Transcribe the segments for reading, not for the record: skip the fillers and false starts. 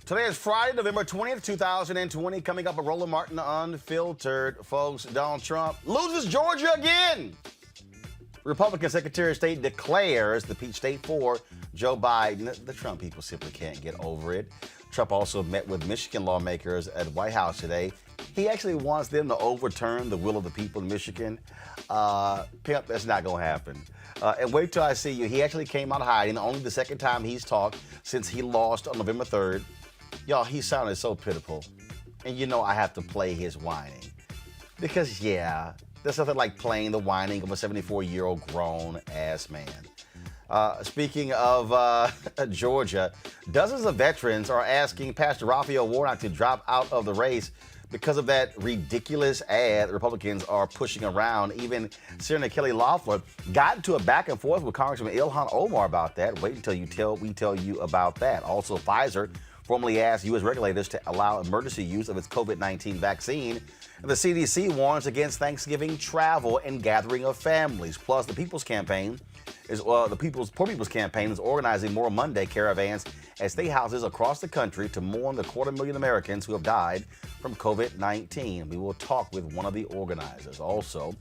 Today is Friday, November 20th, 2020. Coming up, a Roland Martin Unfiltered. Folks, Donald Trump loses Georgia again. Republican Secretary of State declares the peach state for Joe Biden. The Trump people simply can't get over it. Trump also met with Michigan lawmakers at the White House today. He actually wants them to overturn the will of the people in Michigan. Pimp, that's not going to happen. And wait till I see you. He actually came out hiding. Only the second time he's talked since he lost on November 3rd. Y'all, he sounded so pitiful. And you know I have to play his whining. Because, yeah, there's nothing like playing the whining of a 74-year-old grown-ass man. Speaking of Georgia, dozens of veterans are asking Pastor Raphael Warnock to drop out of the race because of that ridiculous ad the Republicans are pushing around. Even Senator Kelly Loeffler got into a back and forth with Congressman Ilhan Omar about that. Wait until we tell you about that. Also, Pfizer formally asked U.S. regulators to allow emergency use of its COVID-19 vaccine. And the CDC warns against Thanksgiving travel and gathering of families. Plus, the People's Campaign is Poor People's Campaign is organizing more Monday caravans at state houses across the country to mourn the 250,000 Americans who have died from COVID-19. We will talk with one of the organizers. Also,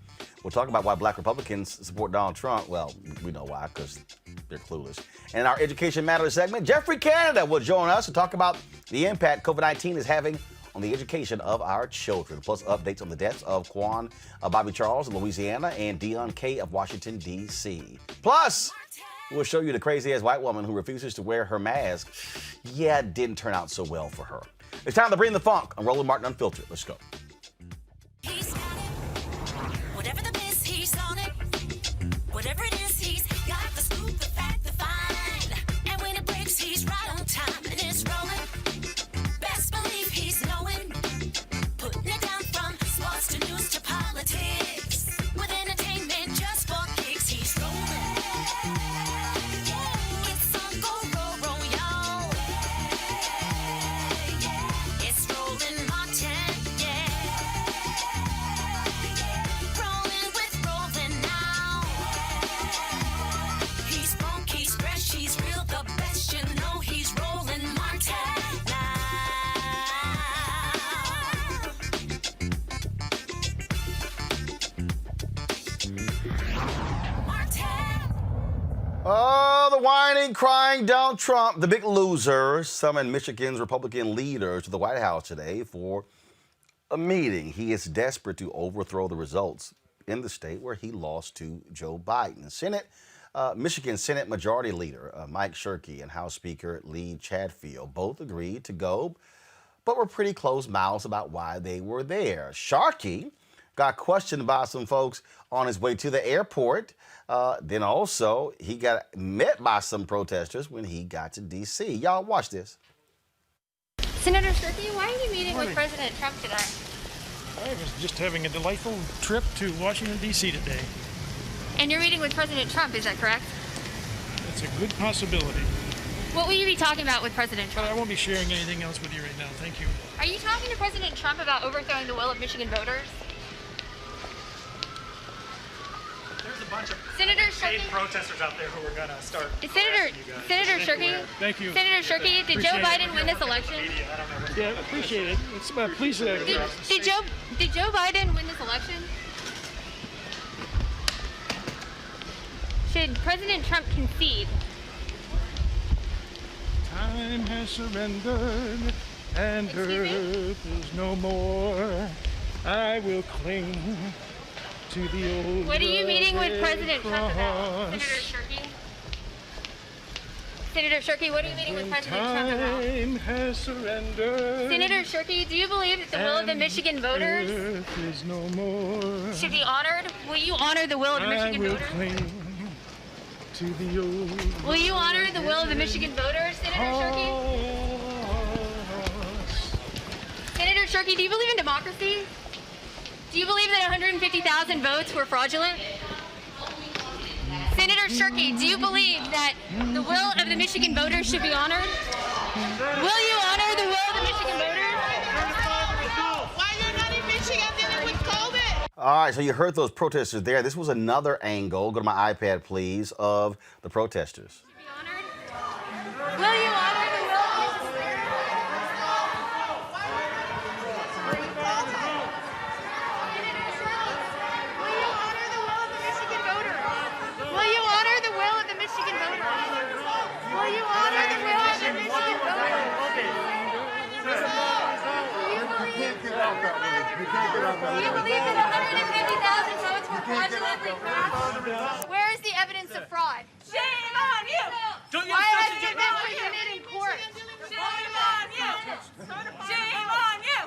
we'll talk about why Black Republicans support Donald Trump. Well, we know why, because they're clueless. And in our Education Matters segment, Jeffrey Canada will join us to talk about the impact COVID-19 is having on the education of our children, plus updates on the deaths of Quan Bobby Charles in Louisiana and Dion K of Washington, D.C. Plus, we'll show you the crazy-ass white woman who refuses to wear her mask. Yeah, it didn't turn out so well for her. It's time to bring the funk on Roland Martin Unfiltered. Let's go. He's got it. Whatever the miss, he's on it. Whatever it is, he's got the scoop, the fact, the find. And when it breaks, he's right on time and it's rolling. Best believe he's knowing. Putting it down from sports to news to politics. With entertainment just for kicks, he's rolling. It's on go, roll, y'all. It's Roland Martin, yeah. Rolling with Roland now. He's funk, he's fresh, he's real, the best. You know he's Roland Martin now. Martin. Oh, the whining, crying Donald Trump, the big loser, summoned Michigan's Republican leaders to the White House today for a meeting. He is desperate to overthrow the results in the state where he lost to Joe Biden. Michigan Senate Majority Leader Mike Shirkey and House Speaker Lee Chatfield both agreed to go, but were pretty close mouths about why they were there. Sharkey got questioned by some folks on his way to the airport. Then also, he got met by some protesters when he got to D.C. Y'all watch this. Senator Shirkey, why are you meeting with President Trump today? I was just having a delightful trip to Washington, D.C. today. And you're meeting with President Trump, is that correct? It's a good possibility. What will you be talking about with President But I Trump? won't be sharing anything else with you right now. Thank you. Are you talking to President Trump about overthrowing the will of Michigan voters? There's a bunch of Senator paid Shirkey? protesters out there who are going to start Senator Shirkey? Thank you. Senator Shirkey, did Joe Appreciate it. Biden win this election? I don't know what Yeah, appreciate it. It's, please. Did Joe Biden win this election? Should President Trump concede? Time has surrendered and Excuse me? earth is no more. I will cling to the old. What are you meeting with President Trump about, cross. Senator Shirkey? Senator Shirkey, what are you meeting with President Trump about? Time has surrendered. Senator Shirkey, do you believe that the will of the Michigan voters Earth is no more. should be honored? Will you honor the will of the I Michigan will voters? cling to the old. Will you honor the will of the Michigan voters, Senator Shirkey? Cross. Senator Shirkey, do you believe in democracy? Do you believe that 150,000 votes were fraudulent? Senator Shirkey, do you believe that the will of the Michigan voters should be honored? Will you honor the will of the Michigan voters? Why you're not in Michigan dealing with COVID? All right, so you heard those protesters there. This was another angle, go to my iPad please, of the protesters. Should be honored? Will you honor the will of the Michigan voters? you believe that 150,000 votes were fraudulently cast? Where is the evidence of fraud? Shame on you! Why hasn't it been presented in court? Shame on you! Shame on you!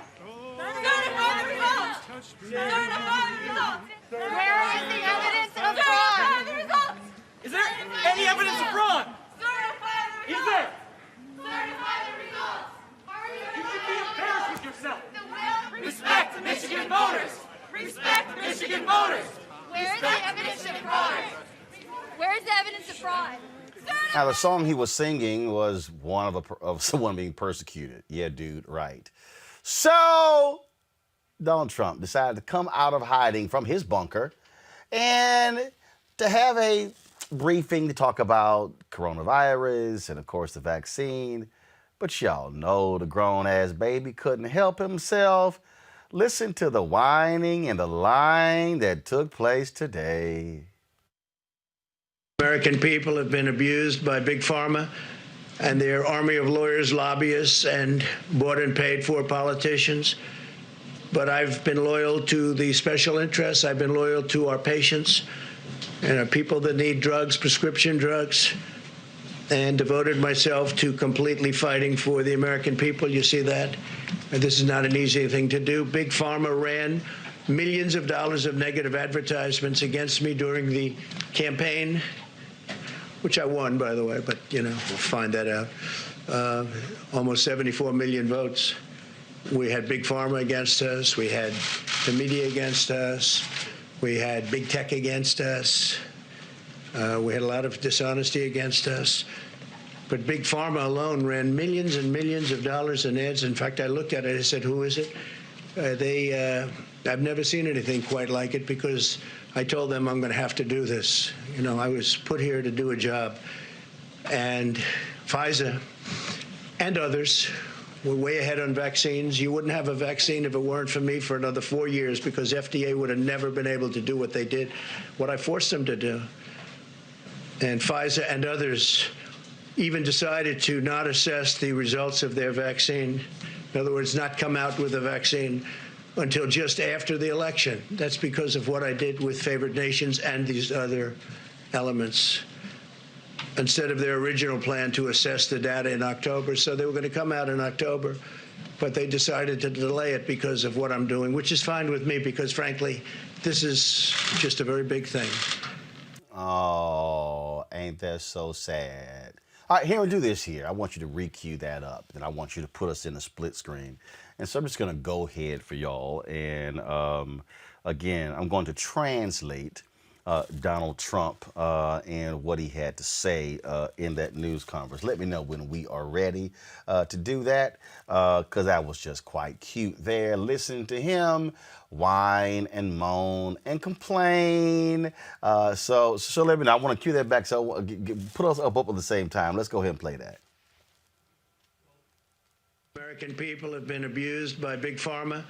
Certify the results! Certify the results! Where is the evidence of Certify fraud? the results! Is there any evidence of fraud? Certify the Is results! there? Certify the results! You should be embarrassed with yourself. Respect the Michigan voters! Respect the Michigan voters! Where is the evidence of fraud? Where is the evidence of fraud? Now, the song he was singing was one of someone being persecuted. Yeah, dude, right. So, Donald Trump decided to come out of hiding from his bunker and to have a briefing to talk about coronavirus and, of course, the vaccine. But y'all know the grown-ass baby couldn't help himself. Listen to the whining and the lying that took place today. American people have been abused by Big Pharma and their army of lawyers, lobbyists, and bought and paid for politicians. But I've been loyal to the special interests. I've been loyal to our patients and our people that need drugs, prescription drugs, and devoted myself to completely fighting for the American people. You see that? And this is not an easy thing to do. Big Pharma ran millions of dollars of negative advertisements against me during the campaign, which I won, by the way, but, you know, we'll find that out. Almost 74 million votes. We had Big Pharma against us. We had the media against us. We had big tech against us. We had a lot of dishonesty against us. But Big Pharma alone ran millions and millions of dollars in ads. In fact, I looked at it. I said, who is it? I've never seen anything quite like it because I told them I'm going to have to do this. You know, I was put here to do a job. And Pfizer and others were way ahead on vaccines. You wouldn't have a vaccine if it weren't for me for another 4 years because FDA would have never been able to do what they did, what I forced them to do. And Pfizer and others even decided to not assess the results of their vaccine. In other words, not come out with a vaccine until just after the election. That's because of what I did with favored nations and these other elements, instead of their original plan to assess the data in October. So they were going to come out in October, but they decided to delay it because of what I'm doing, which is fine with me because, frankly, this is just a very big thing. Oh, ain't that so sad? All right, here we do this here. I want you to re-cue that up, and I want you to put us in a split screen. And so I'm just going to go ahead for y'all. And again, I'm going to translate Donald Trump and what he had to say in that news conference. Let me know when we are ready to do that, because that was just quite cute there. Listen to him whine and moan and complain. So let me know. I want to cue that back. So put us up at the same time. Let's go ahead and play that. American people have been abused by Big Pharma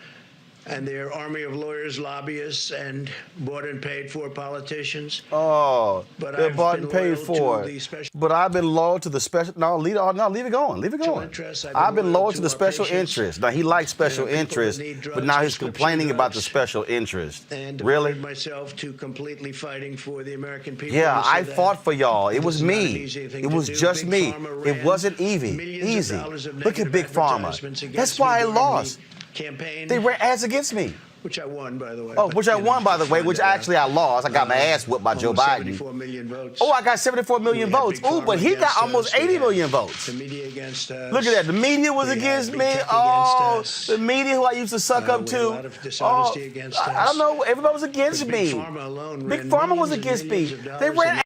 and their army of lawyers, lobbyists, and bought and paid for politicians. Oh, But they're I've bought been and paid loyal for to the it. special But I've been loyal to the special. No, leave it going. Leave it going. interests. I've been loyal to the our special patients. interest. Now he likes special people that interest, need but drugs, now he's prescription complaining about the drugs. special interest. And Really? devoted myself to completely fighting for the American people. Yeah, You see I that? fought for y'all. It This was is not an me. easy thing It to was do. just Big me. Pharma It ran wasn't millions easy. of dollars of Look at negative Big Pharma. advertisements against That's me why I during the lost. Campaign, They ran ads against me. which I won, by the way. Oh, but, which I you know, won, by the way, find which that out. actually I lost. I got my ass whipped by Joe Almost Biden. 74 million votes. Oh, I got 74 million We had votes. Big Ooh, Pharma but he got against almost us. We 80 had million votes. The media against us. Look at that. The media was We had against big me. tech Oh, against us. the media who I used to suck up We to. had a lot of dishonesty Oh, against I us. don't know. Everybody was against But me. Big Pharma alone Big ran Pharma was millions and against me. millions of They dollars ran. in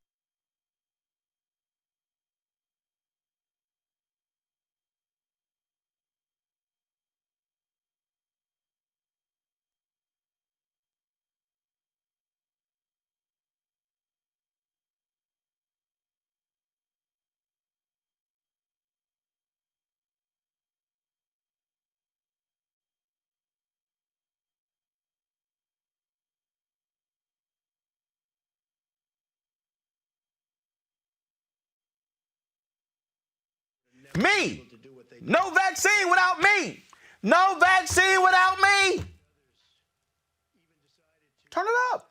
Me. No vaccine without me. No vaccine without me. Turn it up.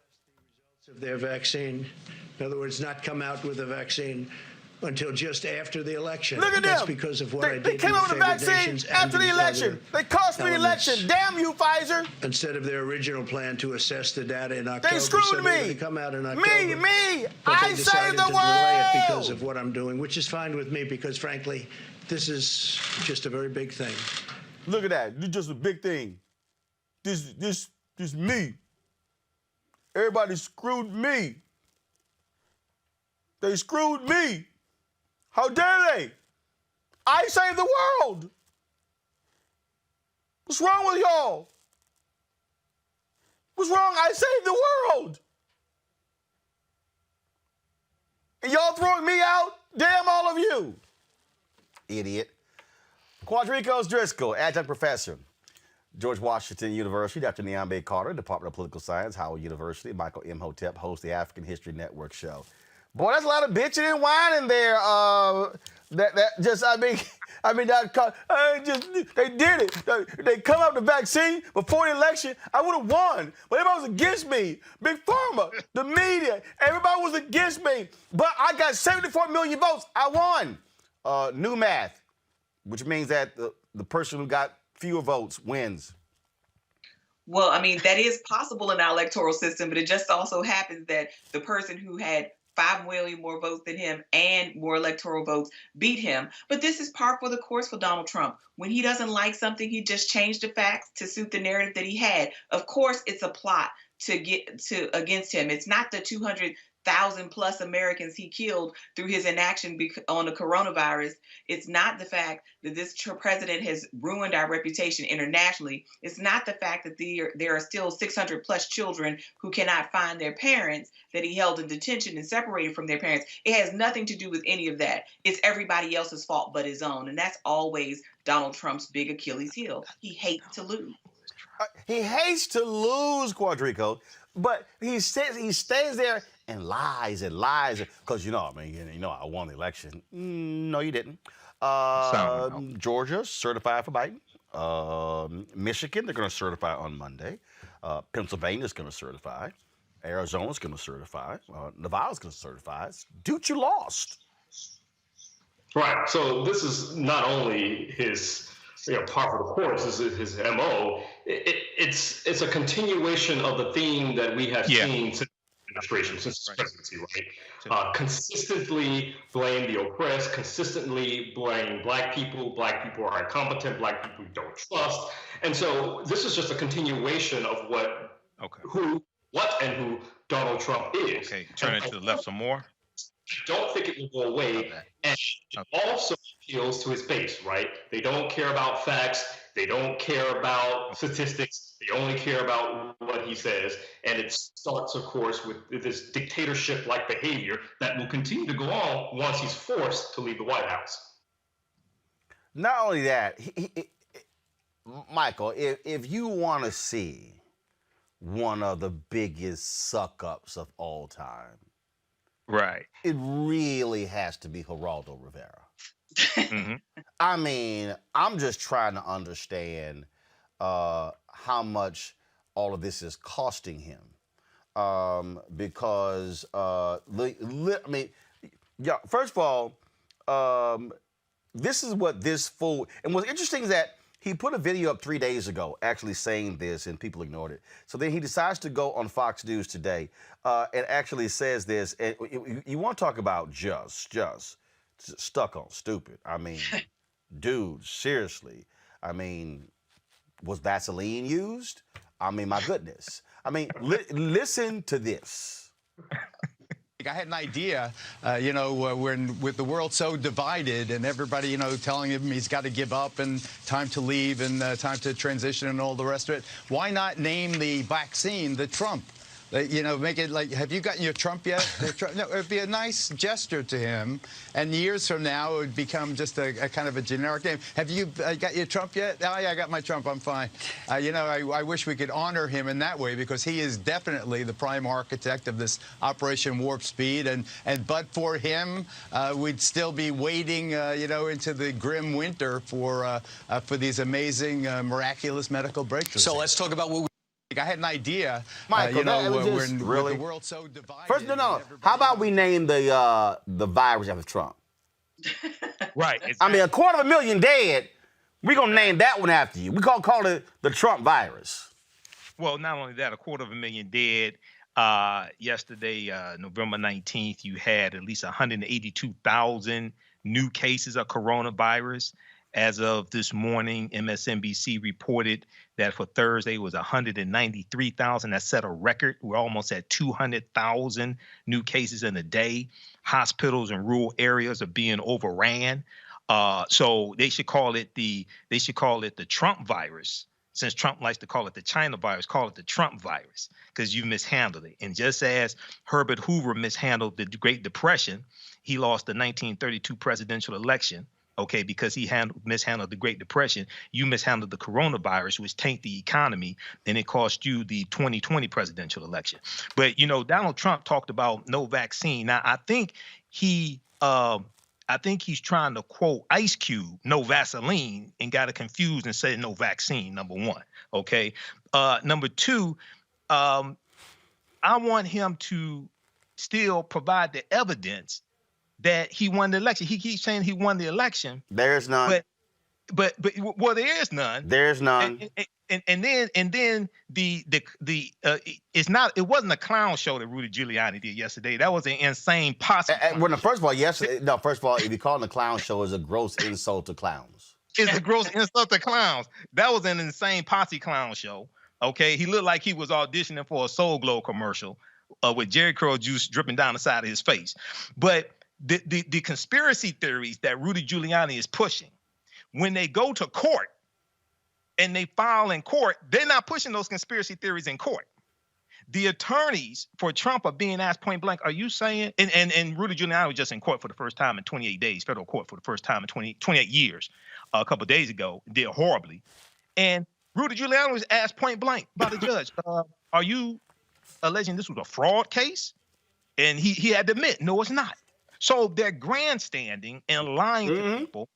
Of their vaccine. In other words, not come out with a vaccine until just after the election. Look at That's them. because of what I did. They came out with a vaccine after the election. They cost me the election. Damn you, Pfizer. Instead of their original plan to assess the data in October. They screwed said they were me. gonna come out in October. Me. But I they saved decided the to delay it because world. of what I'm doing, which is fine with me because, frankly, this is just a very big thing. Look at that. This is just a big thing. This me. Everybody screwed me. They screwed me. How dare they? I saved the world. What's wrong with y'all? What's wrong? I saved the world. And y'all throwing me out? Damn all of you. Idiot. Quadricos Driscoll, adjunct professor, George Washington University, Dr. Niambe Carter, Department of Political Science, Howard University, Michael Imhotep hosts the African History Network show. Boy, that's a lot of bitching and whining there. They did it. They come out with the vaccine before the election. I would have won, but everybody was against me. Big Pharma, the media, everybody was against me. But I got 74 million votes. I won. New math, which means that the person who got fewer votes wins. Well, I mean, that is possible in our electoral system, but it just also happens that the person who had 5 million more votes than him and more electoral votes beat him. But this is par for the course for Donald Trump. When he doesn't like something, he just changed the facts to suit the narrative that he had. Of course, it's a plot to get to against him. It's not the 200,000 plus Americans he killed through his inaction on the coronavirus. It's not the fact that this president has ruined our reputation internationally. It's not the fact that there are still 600 plus children who cannot find their parents that he held in detention and separated from their parents. It has nothing to do with any of that. It's everybody else's fault but his own. And that's always Donald Trump's big Achilles heel. He hates to lose. He hates to lose, Quadrico, but he stays there and lies because I won the election. No, you didn't. Georgia certified for Biden. Michigan, they're going to certify on Monday. Pennsylvania's going to certify. Arizona's going to certify. Nevada's going to certify. Dude, you lost. Right. So this is not only his par for the course. This is his MO. It's a continuation of the theme that we have seen since administration, since his presidency, right? Consistently blame the oppressed, consistently blame black people. Black people are incompetent. Black people we don't trust. And so this is just a continuation of who Donald Trump is. Okay, turn it to the left some more. I don't think it will go away. And it also appeals to his base, right? They don't care about facts. They don't care about statistics. They only care about what he says. And it starts, of course, with this dictatorship-like behavior that will continue to go on once he's forced to leave the White House. Not only that, Michael, if you want to see one of the biggest suck-ups of all time, right, it really has to be Geraldo Rivera. Mm-hmm. I mean, I'm just trying to understand how much all of this is costing him. Because, first of all, this is what this fool, and what's interesting is that he put a video up 3 days ago actually saying this, and people ignored it. So then he decides to go on Fox News today and actually says this. And you want to talk about just stuck on stupid. I mean, dude, seriously. I mean, was Vaseline used? I mean, my goodness. I mean, listen to this. I had an idea, when with the world so divided and everybody, telling him he's got to give up and time to leave and time to transition and all the rest of it, why not name the vaccine the Trump You know, make it like, have you gotten your Trump yet? No, it would be a nice gesture to him. And years from now, it would become just a kind of a generic name. Have you got your Trump yet? Oh, yeah, I got my Trump. I'm fine. You know, I wish we could honor him in that way, because he is definitely the prime architect of this Operation Warp Speed. And but for him, we'd still be waiting, you know, into the grim winter for these amazing, miraculous medical breakthroughs. So let's talk about what I had an idea, Michael, you know, just when really the world's so divided. First, no. How about we name the virus after Trump? Right. Exactly. I mean, 250,000 dead. We're gonna name that one after you. We call it the Trump virus. Well, not only that, 250,000 dead. Yesterday, November 19th, you had at least 182,000 new cases of coronavirus. As of this morning, MSNBC reported that for Thursday was 193,000. That set a record. We're almost at 200,000 new cases in a day. Hospitals in rural areas are being overran. So they should call it the Trump virus. Since Trump likes to call it the China virus, call it the Trump virus, because you mishandled it. And just as Herbert Hoover mishandled the Great Depression, he lost the 1932 presidential election. Okay, because he mishandled the Great Depression, you mishandled the coronavirus, which tanked the economy, and it cost you the 2020 presidential election. But, you know, Donald Trump talked about no vaccine. Now, I think he's trying to quote Ice Cube, no Vaseline, and got it confused and said no vaccine, number one. Okay. Number two, I want him to still provide the evidence that he won the election. He keeps saying he won the election. There's none. But well, there is none. There's none. And then it wasn't a clown show that Rudy Giuliani did yesterday. That was an insane posse. Well, first of all, if you call it a clown show, it's a gross insult to clowns. It's a gross insult to clowns. That was an insane posse clown show. Okay, he looked like he was auditioning for a Soul Glow commercial with Jerry Curl juice dripping down the side of his face. But the conspiracy theories that Rudy Giuliani is pushing, when they go to court and they file in court, they're not pushing those conspiracy theories in court. The attorneys for Trump are being asked point blank, are you saying, and Rudy Giuliani was just in court for the first time in 28 days, federal court for the first time in 28 years, a couple of days ago, did horribly. And Rudy Giuliani was asked point blank by the judge, are you alleging this was a fraud case? And he had to admit, no, it's not. So they're grandstanding and lying to people,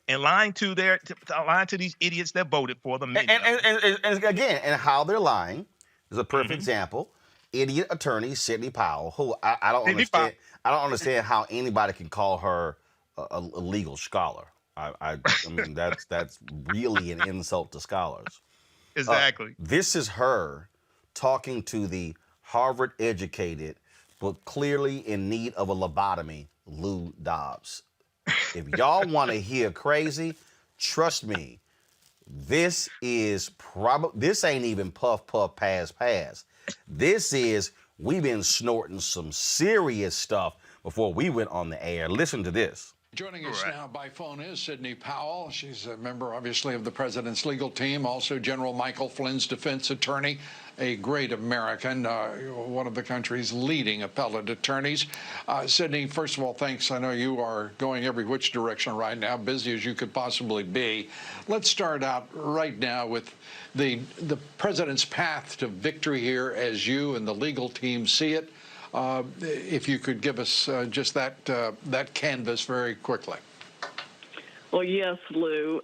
and lying to these idiots that voted for them. And again, and how they're lying is a perfect example. Idiot attorney Sidney Powell, who I don't understand. I don't understand how anybody can call her a legal scholar. I mean, that's really an insult to scholars. Exactly. This is her talking to the Harvard-educated, but clearly in need of a lobotomy, Lou Dobbs. If y'all want to hear crazy, trust me, this ain't even puff, pass. This is, we've been snorting some serious stuff before we went on the air. Listen to this. Joining us now by phone is Sidney Powell. She's a member, obviously, of the president's legal team, also General Michael Flynn's defense attorney, a great American, one of the country's leading appellate attorneys. Sidney, first of all, thanks. I know you are going every which direction right now, busy as you could possibly be. Let's start out right now with the president's path to victory here as you and the legal team see it. If you could give us just that canvas very quickly. Well, yes, Lou.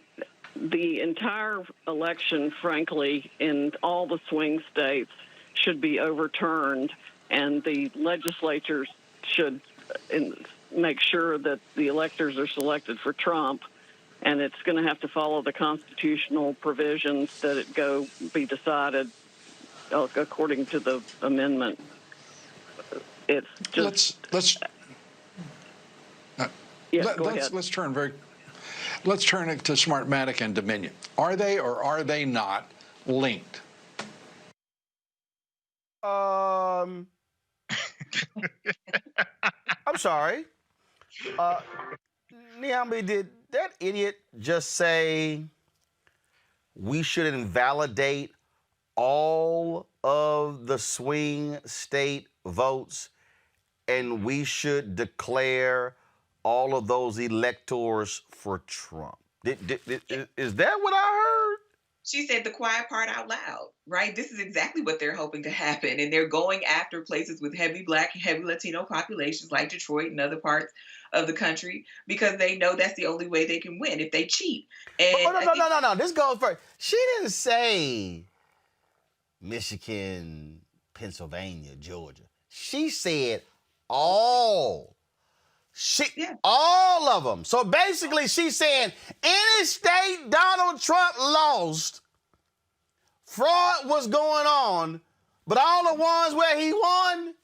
The entire election, frankly, in all the swing states should be overturned, and the legislatures should make sure that the electors are selected for Trump, and it's going to have to follow the constitutional provisions that it be decided according to the amendment. It's just let's turn it to Smartmatic and Dominion. Are they or are they not linked? I'm sorry. Niambi, did that idiot just say we should invalidate all of the swing state votes, and we should declare all of those electors for Trump. Is that what I heard? She said the quiet part out loud, right? This is exactly what they're hoping to happen. And they're going after places with heavy Black, heavy Latino populations like Detroit and other parts of the country because they know that's the only way they can win if they cheat. And No. This goes first. She didn't say Michigan, Pennsylvania, Georgia. She said all of them. So basically, she's saying any state Donald Trump lost, fraud was going on, but all the ones where he won,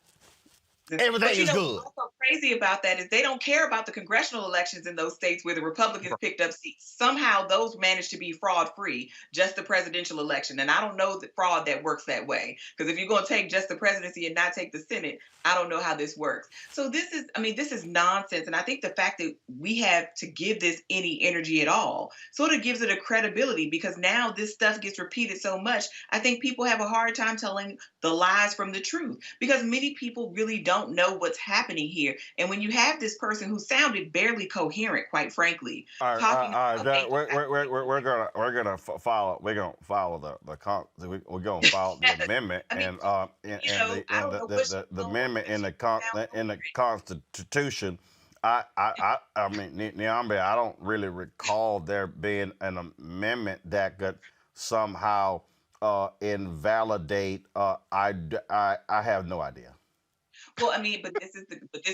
everything is good. What's so crazy about that is they don't care about the congressional elections in those states where the Republicans picked up seats. Somehow those managed to be fraud-free, just the presidential election. And I don't know the fraud that works that way. Because if you're going to take just the presidency and not take the Senate, I don't know how this works. So this is nonsense. And I think the fact that we have to give this any energy at all sort of gives it a credibility because now this stuff gets repeated so much. I think people have a hard time telling the lies from the truth because many people really don't know what's happening here. And when you have this person who sounded barely coherent, quite frankly, we're gonna follow the amendment the amendment in the Constitution. I mean, Niambe, I don't really recall there being an amendment that could somehow invalidate. I have no idea. Well, I mean, but this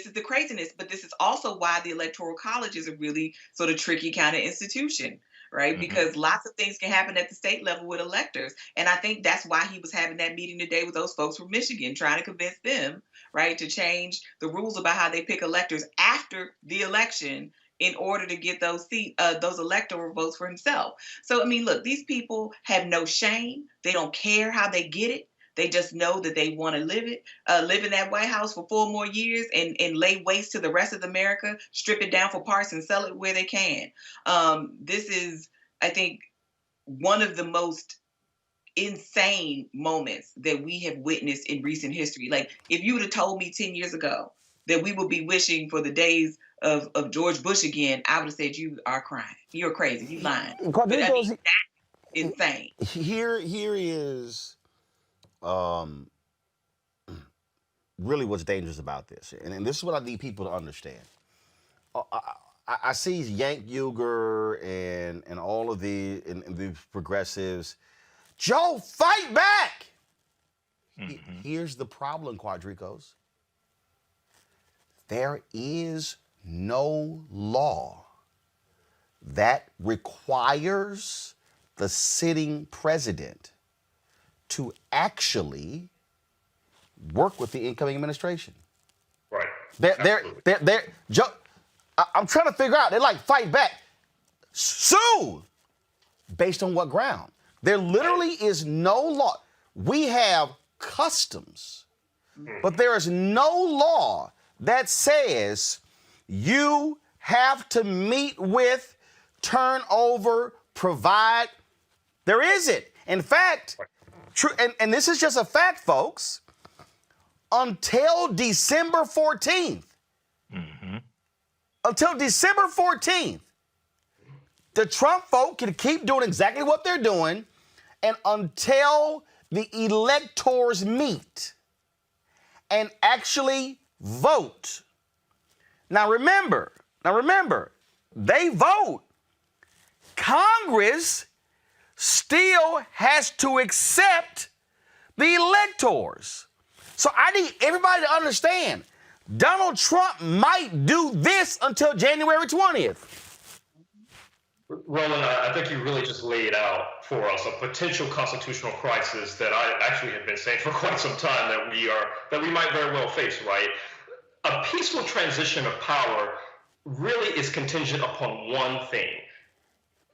is the craziness. But this is also why the Electoral College is a really sort of tricky kind of institution, right? Mm-hmm. Because lots of things can happen at the state level with electors. And I think that's why he was having that meeting today with those folks from Michigan, trying to convince them, right, to change the rules about how they pick electors after the election in order to get those electoral votes for himself. So, I mean, look, these people have no shame. They don't care how they get it. They just know that they want to live in that White House for 4 more years and lay waste to the rest of America, strip it down for parts and sell it where they can. This is, I think, one of the most insane moments that we have witnessed in recent history. Like, if you would have told me 10 years ago that we would be wishing for the days of George Bush again, I would have said you are crying. You're crazy. You lying. But, I mean, that's insane. Here is really what's dangerous about this, and this is what I need people to understand. I see Yank Uger and all of the progressives. Joe, fight back! Mm-hmm. Here's the problem, Quadricos. There is no law that requires the sitting president to actually work with the incoming administration. Right. I'm trying to figure out. They're like, fight back. Sue! Based on what ground? There literally is no law. We have customs, but there is no law that says you have to meet with, turn over, provide. There isn't. In fact, and this is just a fact, folks, until December 14th, the Trump folk can keep doing exactly what they're doing, and until the electors meet and actually vote. Now remember, they vote. Congress still has to accept the electors. So I need everybody to understand, Donald Trump might do this until January 20th. Roland, I think you really just laid out for us a potential constitutional crisis that I actually have been saying for quite some time that we might very well face, right? A peaceful transition of power really is contingent upon one thing: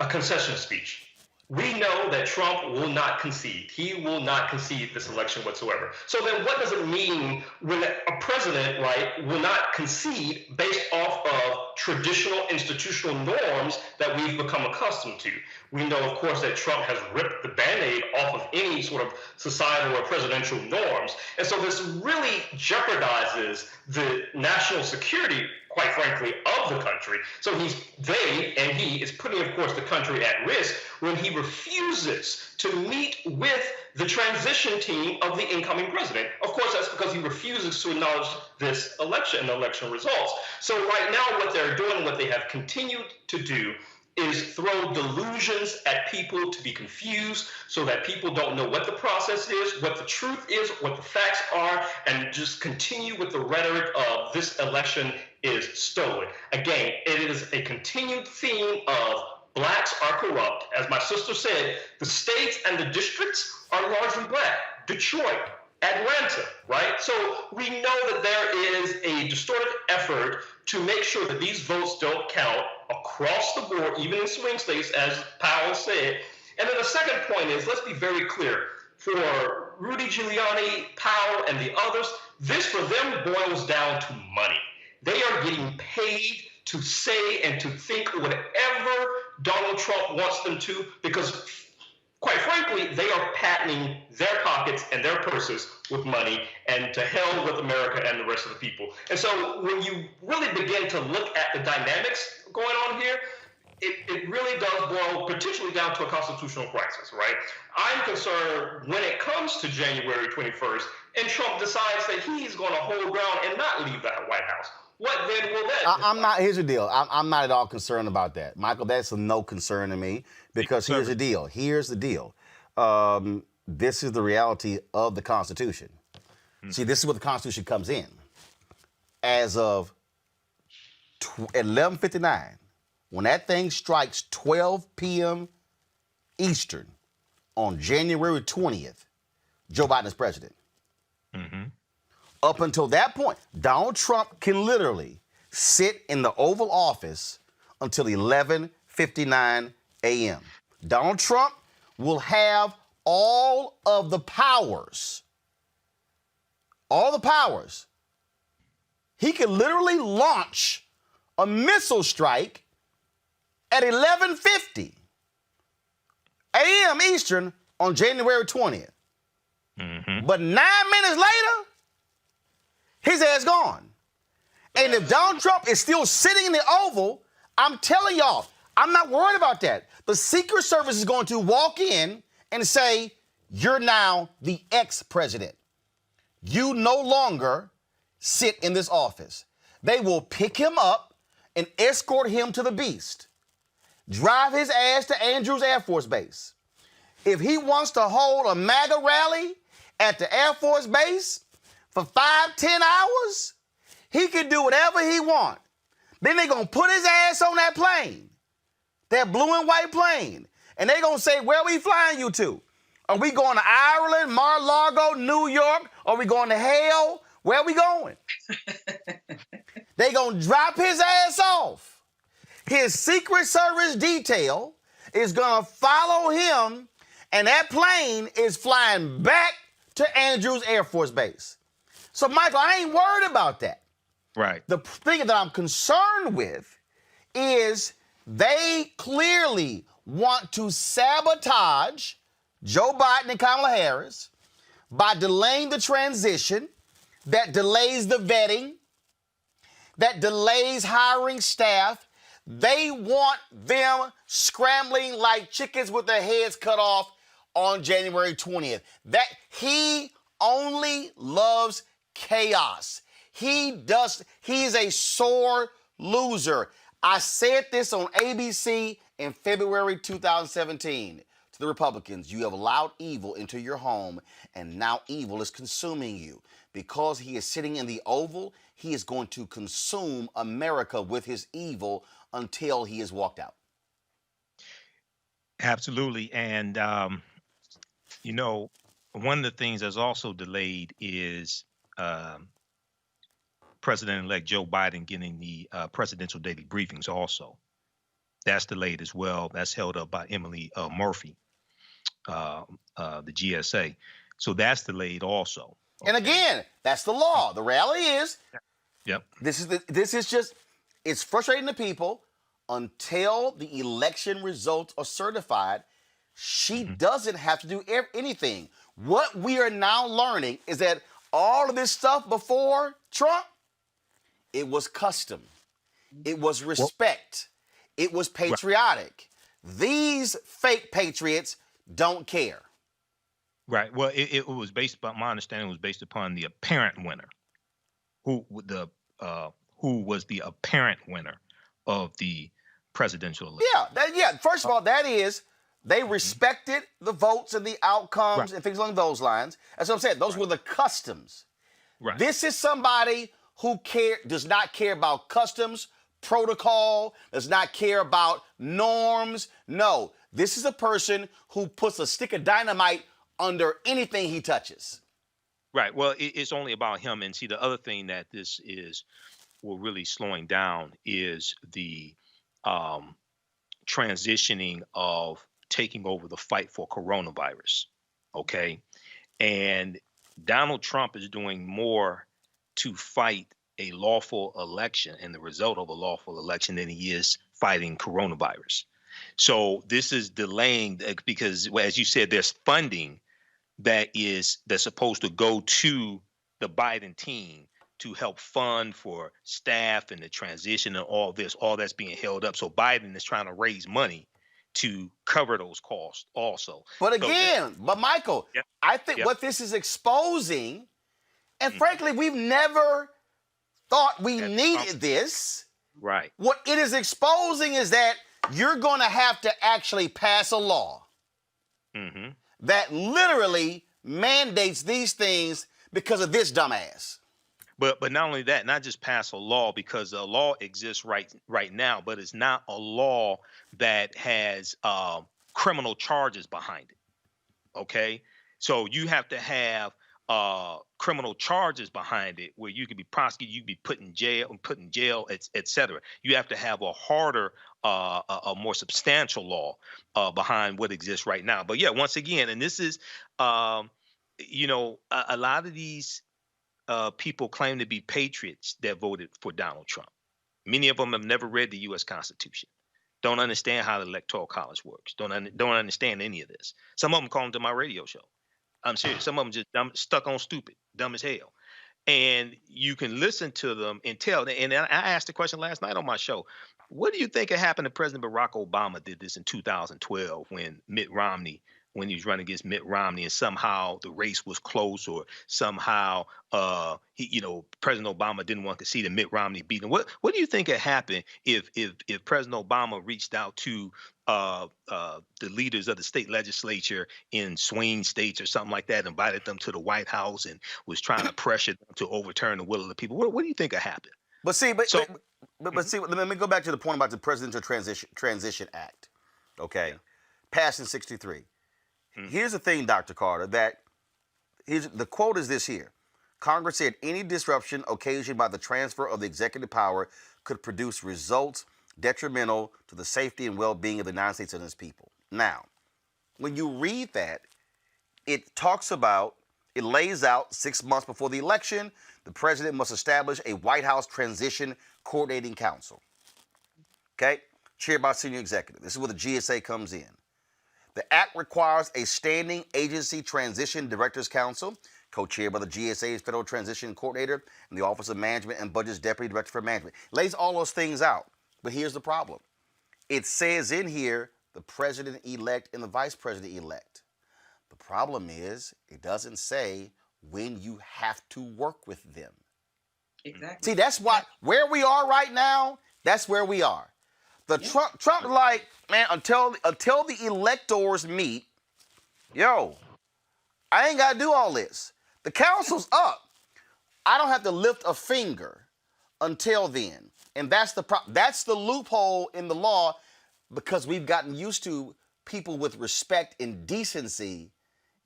a concession speech. we know that Trump will not concede. He will not concede this election whatsoever. So then what does it mean when a president, right, will not concede based off of traditional institutional norms that we've become accustomed to? We know, of course, that Trump has ripped the Band-Aid off of any sort of societal or presidential norms. And so this really jeopardizes the national security, quite frankly, of the country. So he is putting, of course, the country at risk when he refuses to meet with the transition team of the incoming president. Of course, that's because he refuses to acknowledge this election and the election results. So right now, what they're doing, what they have continued to do, is throw delusions at people to be confused so that people don't know what the process is, what the truth is, what the facts are, and just continue with the rhetoric of this election is stolen. Again, it is a continued theme of blacks are corrupt. As my sister said, the states and the districts are largely black. Detroit, Atlanta, right? So we know that there is a distorted effort to make sure that these votes don't count across the board, even in swing states, as Powell said. And then the second point is, let's be very clear, for Rudy Giuliani, Powell, and the others, this for them boils down to money. They are getting paid to say and to think whatever Donald Trump wants them to, because quite frankly, they are patenting their pockets and their purses with money, and to hell with America and the rest of the people. And so when you really begin to look at the dynamics going on here, it really does boil potentially down to a constitutional crisis, right? I'm concerned when it comes to January 21st and Trump decides that he's going to hold ground and not leave the White House. What then will that I'm not, here's the deal. I'm not at all concerned about that. Michael, that's a no concern to me, because here's the deal. This is the reality of the Constitution. See, this is where the Constitution comes in. As of 11:59, when that thing strikes 12 p.m. Eastern on January 20th, Joe Biden is president. Up until that point, Donald Trump can literally sit in the Oval Office until 11:59 a.m. Donald Trump will have all of the powers. All the powers. He can literally launch a missile strike at 11:50 a.m. Eastern on January 20th. But 9 minutes later, his ass gone. And if Donald Trump is still sitting in the Oval, I'm telling y'all, I'm not worried about that. The Secret Service is going to walk in and say, you're now the ex-president. You no longer sit in this office. They will pick him up and escort him to the beast. Drive his ass to Andrews Air Force Base. If he wants to hold a MAGA rally at the Air Force Base for 5-10 hours, he can do whatever he wants. Then they're going to put his ass on that plane, that blue and white plane, and they're going to say, where are we flying you to? Are we going to Ireland, Mar-a-Lago, New York? Are we going to hell? Where are we going? They're going to drop his ass off. His Secret Service detail is going to follow him, and that plane is flying back to Andrews Air Force Base. So, Michael, I ain't worried about that. Right. The thing that I'm concerned with is they clearly want to sabotage Joe Biden and Kamala Harris by delaying the transition, that delays the vetting, that delays hiring staff. They want them scrambling like chickens with their heads cut off on January 20th. That he only loves chaos. He's a sore loser. I said this on ABC in February 2017 to the Republicans. You have allowed evil into your home, and now evil is consuming you. Because he is sitting in the Oval, he is going to consume America with his evil until he has walked out. Absolutely. And, you know, one of the things that's also delayed is President-elect Joe Biden getting the presidential daily briefings also. That's delayed as well. That's held up by Emily Murphy, the GSA. So that's delayed also. And again, that's the law. The reality is, Yep. this is just, it's frustrating to people until the election results are certified. She doesn't have to do anything. What we are now learning is that all of this stuff before Trump, it was custom. It was respect. It was patriotic. These fake patriots don't care. Right. Well, it was based upon, my understanding was based upon the apparent winner, who was the apparent winner of the presidential election. Yeah. First of all, that is, they respected the votes and the outcomes and things along those lines. That's what I'm saying. Those were the customs. Right. This is somebody who does not care about customs, protocol, does not care about norms. No, this is a person who puts a stick of dynamite under anything he touches. Right. Well, it's only about him. And see, the other thing that this is, well, really slowing down is the transitioning of taking over the fight for coronavirus. Okay. And Donald Trump is doing more to fight a lawful election and the result of a lawful election than he is fighting coronavirus. So this is delaying because, as you said, there's funding that's supposed to go to the Biden team to help fund for staff and the transition and all that's being held up. So Biden is trying to raise money to cover those costs also. But again, Michael, I think what this is exposing, and frankly, we've never thought we needed this. Right. What it is exposing is that you're going to have to actually pass a law that literally mandates these things because of this dumbass. But not only that, not just pass a law, because a law exists right now, but it's not a law that has criminal charges behind it. Okay, so you have to have criminal charges behind it where you can be prosecuted, you can be put in jail, et cetera. You have to have a harder, a more substantial law behind what exists right now. But yeah, once again, and this is, a lot of these people claim to be patriots that voted for Donald Trump. Many of them have never read the U.S. Constitution, don't understand how the Electoral College works, don't understand any of this. Some of them call into my radio show. I'm serious. Some of them just stuck on stupid, dumb as hell. And you can listen to them and tell. And I asked the question last night on my show. What do you think had happened if President Barack Obama did this in 2012 when he was running against Mitt Romney, and somehow the race was close, or somehow President Obama didn't want to see the Mitt Romney beat him? What do you think had happened if President Obama reached out to the leaders of the state legislature in swing states or something like that, invited them to the White House and was trying to pressure them to overturn the will of the people? What do you think had happened? But see, let me go back to the point about the Presidential Transition Act. Okay, passed in '63. Here's the thing, Dr. Carter, the quote is this here. Congress said any disruption occasioned by the transfer of the executive power could produce results detrimental to the safety and well-being of the United States and its people. Now, when you read that, it lays out 6 months before the election, the president must establish a White House Transition Coordinating Council. Okay? Chaired by a senior executive. This is where the GSA comes in. The act requires a standing agency transition directors council, co-chaired by the GSA's Federal Transition Coordinator and the Office of Management and Budget's Deputy Director for Management. It lays all those things out. But here's the problem. It says in here the president-elect and the vice president-elect. The problem is it doesn't say when you have to work with them. Exactly. See, that's why where we are right now, that's where we are. Trump like, man, until the electors meet, I ain't got to do all this. The council's up. I don't have to lift a finger until then. And that's the loophole in the law, because we've gotten used to people with respect and decency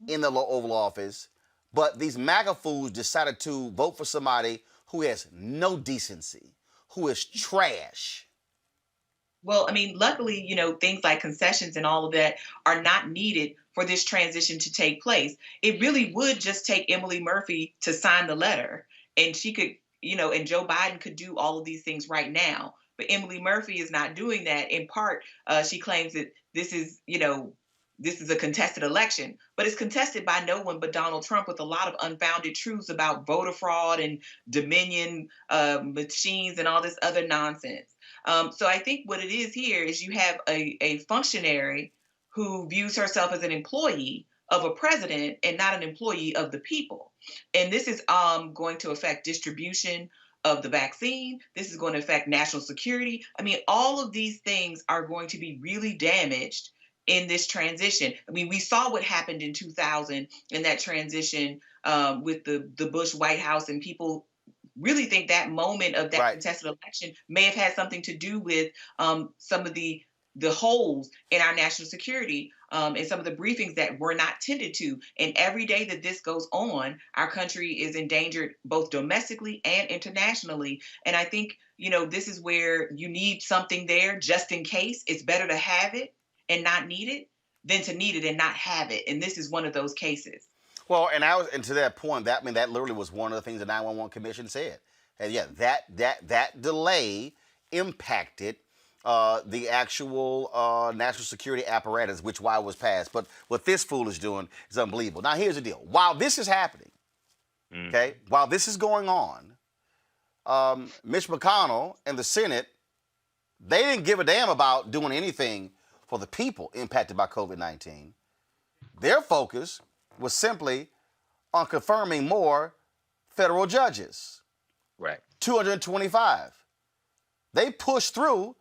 in the Oval Office. But these MAGA fools decided to vote for somebody who has no decency, who is trash. Well, I mean, luckily, things like concessions and all of that are not needed for this transition to take place. It really would just take Emily Murphy to sign the letter, and she could, and Joe Biden could do all of these things right now. But Emily Murphy is not doing that. In part, she claims that this is a contested election, but it's contested by no one but Donald Trump, with a lot of unfounded truths about voter fraud and Dominion machines and all this other nonsense. So I think what it is here is you have a functionary who views herself as an employee of a president and not an employee of the people. And this is going to affect distribution of the vaccine. This is going to affect national security. I mean, all of these things are going to be really damaged in this transition. I mean, we saw what happened in 2000 in that transition with the Bush White House, and people really think that moment of that contested election may have had something to do with some of the holes in our national security and some of the briefings that were not tended to. And every day that this goes on, our country is endangered both domestically and internationally. And I think, this is where you need something there just in case. It's better to have it and not need it than to need it and not have it. And this is one of those cases. Well, and to that point, that literally was one of the things the 911 Commission said. And yeah, that delay impacted the actual national security apparatus, which why it was passed. But what this fool is doing is unbelievable. Now, here's the deal. While this is happening, while this is going on, Mitch McConnell and the Senate, they didn't give a damn about doing anything for the people impacted by COVID-19. Their focus was simply on confirming more federal judges. Right. 225. They pushed through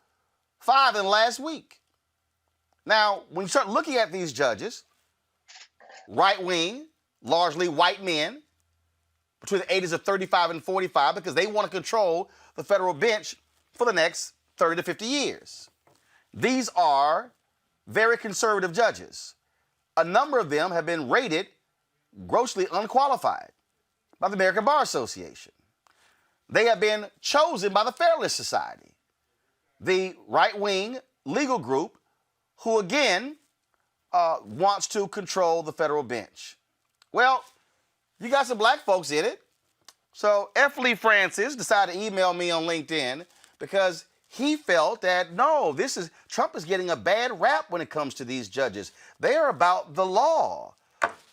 5 in the last week. Now, when you start looking at these judges, right wing, largely white men, between the ages of 35 and 45, because they want to control the federal bench for the next 30 to 50 years. These are very conservative judges. A number of them have been rated grossly unqualified by the American Bar Association. They have been chosen by the Federalist Society, the right-wing legal group who, again, wants to control the federal bench. Well, you got some black folks in it. So F. Lee Francis decided to email me on LinkedIn because he felt that, no, Trump is getting a bad rap when it comes to these judges. They are about the law.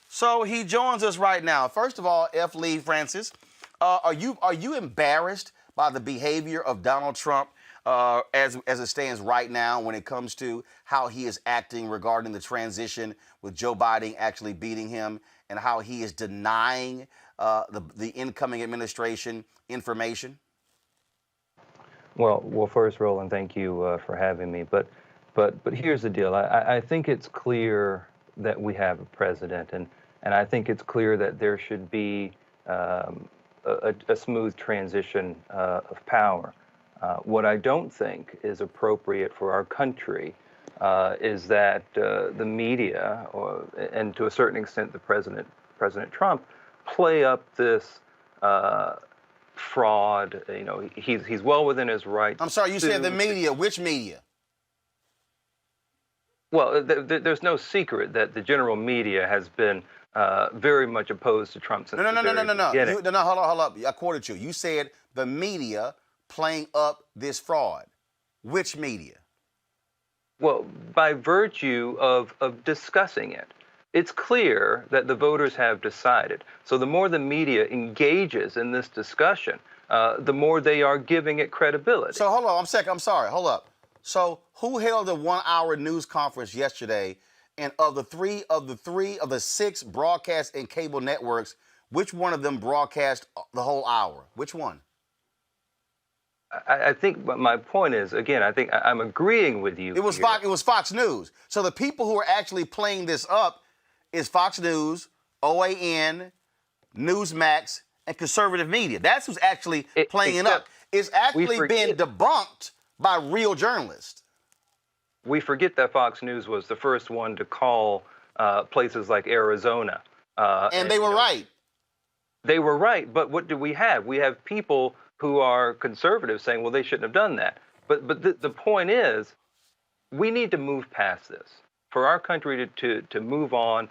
So he joins us right now. First of all, F. Lee Francis, are you embarrassed by the behavior of Donald Trump as it stands right now when it comes to how he is acting regarding the transition with Joe Biden actually beating him and how he is denying the incoming administration information? Well, first, Roland, thank you for having me. But here's the deal. I think it's clear that we have a president, and I think it's clear that there should be a smooth transition of power. What I don't think is appropriate for our country is that the media, and to a certain extent the President Trump, play up this fraud. He's well within his rights. I'm sorry, you said the media. Which media? Well, there's no secret that the general media has been very much opposed to Trump since the very beginning. No, hold up. I quoted you. You said the media playing up this fraud. Which media? Well, by virtue of discussing it. It's clear that the voters have decided. So the more the media engages in this discussion, the more they are giving it credibility. So hold on, I'm sorry, hold up. So who held a 1-hour news conference yesterday, and of the 6 broadcast and cable networks, which one of them broadcast the whole hour? Which one? I think my point is, again, I think I'm agreeing with you. It was Fox News. So the people who are actually playing this up is Fox News, OAN, Newsmax, and conservative media. That's who's actually playing it up. It's actually been debunked by real journalists. We forget that Fox News was the first one to call places like Arizona. And they were right. They were right, but what do we have? We have people who are conservative saying, well, they shouldn't have done that. But the point is we need to move past this. For our country to move on,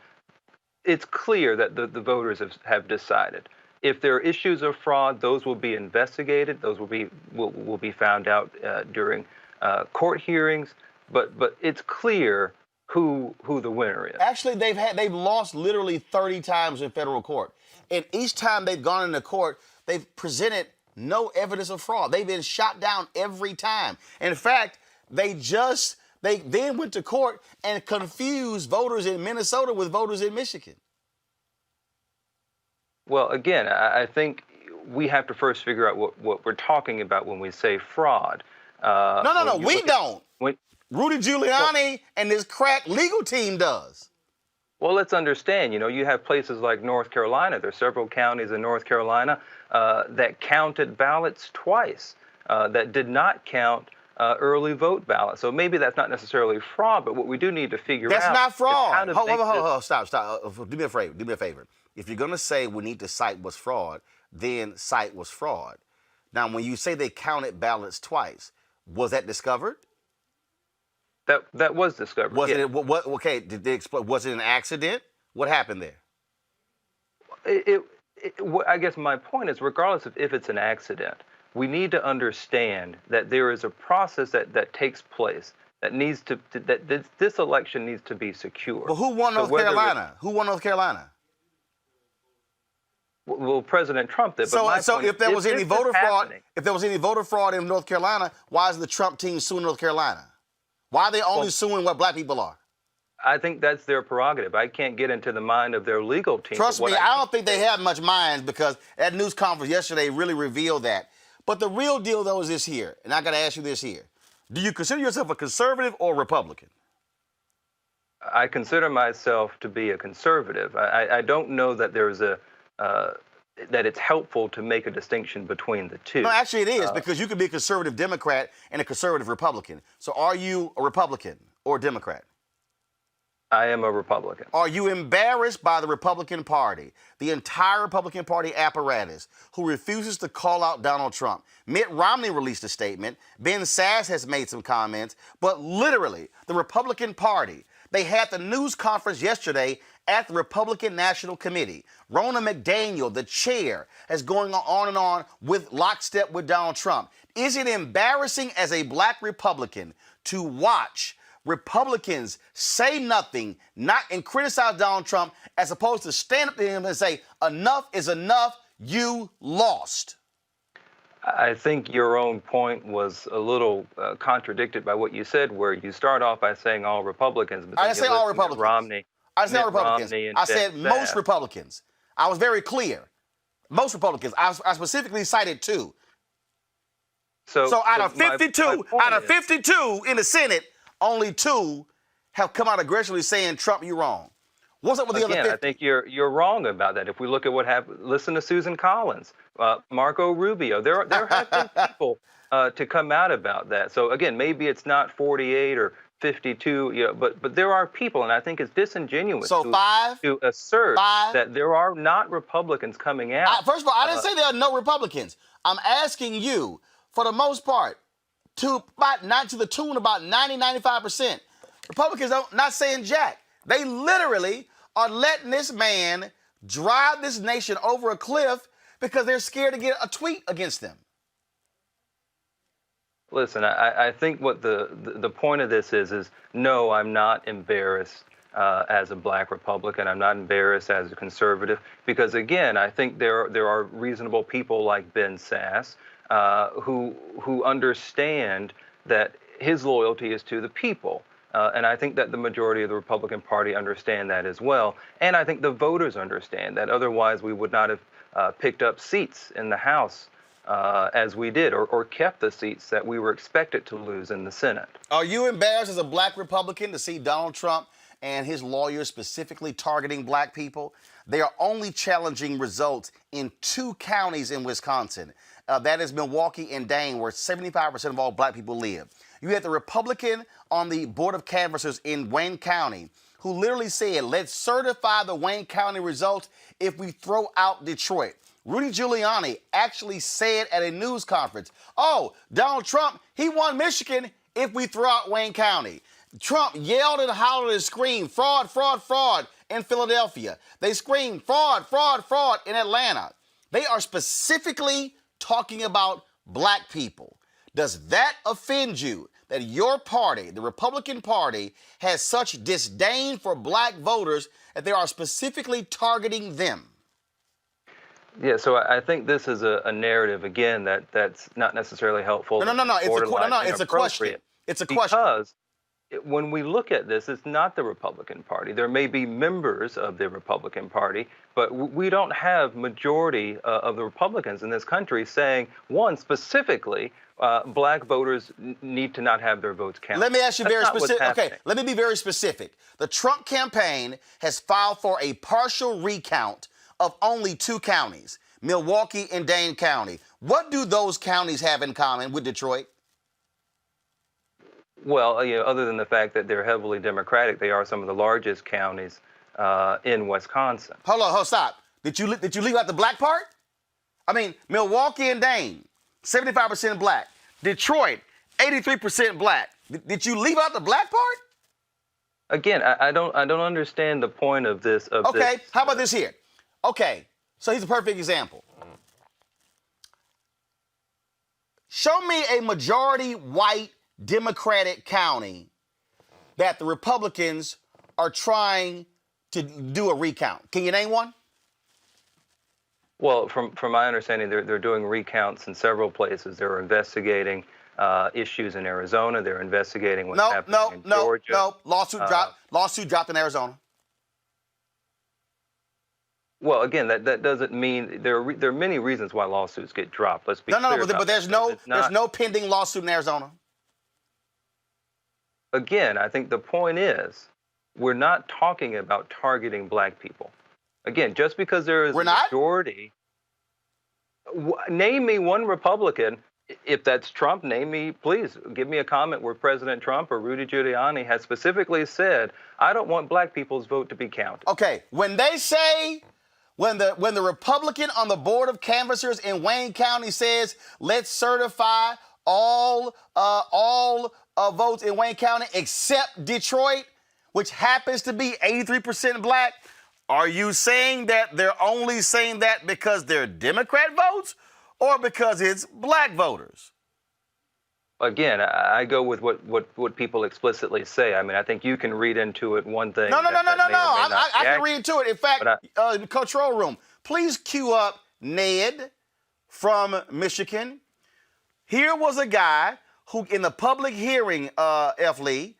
it's clear that the voters have decided. If there are issues of fraud, those will be investigated. Those will be found out during court hearings. But it's clear who the winner is. Actually, they've lost literally 30 times in federal court, and each time they've gone into court, they've presented no evidence of fraud. They've been shot down every time. In fact, they then went to court and confused voters in Minnesota with voters in Michigan. Well, again, I think we have to first figure out what we're talking about when we say fraud. No, we don't. Rudy Giuliani and his crack legal team does. Well, let's understand, you have places like North Carolina. There are several counties in North Carolina that counted ballots twice, that did not count early vote ballots. So maybe that's not necessarily fraud, but what we do need to figure out. That's not fraud. Hold, stop. Do me a favor. If you're going to say we need to cite what's fraud, then cite what's fraud. Now, when you say they counted ballots twice, was that discovered? That was discovered. Was it? What? Okay. Did they explain? Was it an accident? What happened there? I guess my point is, regardless of if it's an accident, we need to understand that there is a process that takes place that needs to that this election needs to be secure. Well, who won North Carolina? Who won North Carolina? Well, President Trump did. So if there was any voter fraud in North Carolina, why is the Trump team suing North Carolina? Why are they only suing what black people are? I think that's their prerogative. I can't get into the mind of their legal team. Trust me, I don't think they have much mind, because that news conference yesterday really revealed that. But the real deal, though, is this here, and I got to ask you this here. Do you consider yourself a conservative or a Republican? I consider myself to be a conservative. I don't know that there's that it's helpful to make a distinction between the two. No, actually it is, because you could be a conservative Democrat and a conservative Republican. So are you a Republican or a Democrat? I am a Republican. Are you embarrassed by the Republican Party, the entire Republican Party apparatus, who refuses to call out Donald Trump? Mitt Romney released a statement. Ben Sasse has made some comments. But literally, the Republican Party, they had the news conference yesterday at the Republican National Committee. Ronna McDaniel, the chair, is going on and on with lockstep with Donald Trump. Is it embarrassing as a black Republican to watch Republicans say nothing, and criticize Donald Trump, as opposed to stand up to him and say, enough is enough, you lost? I think your own point was a little contradicted by what you said, where you start off by saying all Republicans. But I didn't say all Republicans. Romney, I didn't say all Republicans. I said most Republicans. I was very clear. Most Republicans. I specifically cited two. So out of 52, in the Senate, only two have come out aggressively saying, Trump, you're wrong. What's up with the other 50? I think you're wrong about that. If we look at what happened, listen to Susan Collins, Marco Rubio. There have been people to come out about that. So again, maybe it's not 48 or 52, but there are people, and I think it's disingenuous to assert that there are not Republicans coming out. First of all, I didn't say there are no Republicans. I'm asking you, for the most part, not to the tune of about 90-95%. Republicans not saying jack. They literally are letting this man drive this nation over a cliff because they're scared to get a tweet against them. Listen, I think what the point of this is no, I'm not embarrassed as a black Republican. I'm not embarrassed as a conservative, because again, I think there are reasonable people like Ben Sasse who understand that his loyalty is to the people. And I think that the majority of the Republican Party understand that as well. And I think the voters understand that. Otherwise, we would not have picked up seats in the House as we did, or kept the seats that we were expected to lose in the Senate. Are you embarrassed as a black Republican to see Donald Trump and his lawyers specifically targeting black people? They are only challenging results in 2 counties in Wisconsin. That is Milwaukee and Dane, where 75% of all black people live. You had the Republican on the Board of Canvassers in Wayne County who literally said, let's certify the Wayne County results if we throw out Detroit. Rudy Giuliani actually said at a news conference, oh, Donald Trump, he won Michigan if we throw out Wayne County. Trump yelled and hollered and screamed, fraud, fraud, fraud in Philadelphia. They screamed, fraud, fraud, fraud in Atlanta. They are specifically talking about black people. Does that offend you that your party, the Republican Party, has such disdain for black voters that they are specifically targeting them? Yeah, so I think this is a narrative, again, that's not necessarily helpful. No. It's a question. It's a question. Because when we look at this, it's not the Republican Party. There may be members of the Republican Party, but we don't have majority of the Republicans in this country saying, one, specifically, black voters need to not have their votes counted. Let me ask you That's very not what's specific. Okay, happening. let me be very specific. The Trump campaign has filed for a partial recount of only 2 counties, Milwaukee and Dane County. What do those counties have in common with Detroit? Well, other than the fact that they're heavily Democratic, they are some of the largest counties in Wisconsin. Hold on, stop. Did you leave out the black part? I mean, Milwaukee and Dane, 75% black. Detroit, 83% black. Did you leave out the black part? Again, I don't understand the point of this. Okay, how about this here? Okay, so here's a perfect example. Show me a majority white Democratic county that the Republicans are trying to do a recount. Can you name one? Well, from my understanding, they're doing recounts in several places. They're investigating issues in Arizona. They're investigating what's happening in Georgia. No. Lawsuit dropped in Arizona. Well, again, that doesn't mean there are many reasons why lawsuits get dropped. Let's be clear. No, but there's that. there's no pending lawsuit in Arizona. Again, I think the point is we're not talking about targeting black people. Again, just because there is a majority, name me one Republican. If that's Trump, please give me a comment where President Trump or Rudy Giuliani has specifically said, I don't want black people's vote to be counted. Okay, when they say, when the Republican on the board of canvassers in Wayne County says, let's certify all votes in Wayne County except Detroit, which happens to be 83% black, are you saying that they're only saying that because they're Democrat votes or because it's black voters? Again, I go with what people explicitly say. I mean, I think you can read into it one thing. No. I can read into it. In fact, control room, please cue up Ned from Michigan. Here was a guy who, in the public hearing, F. Lee,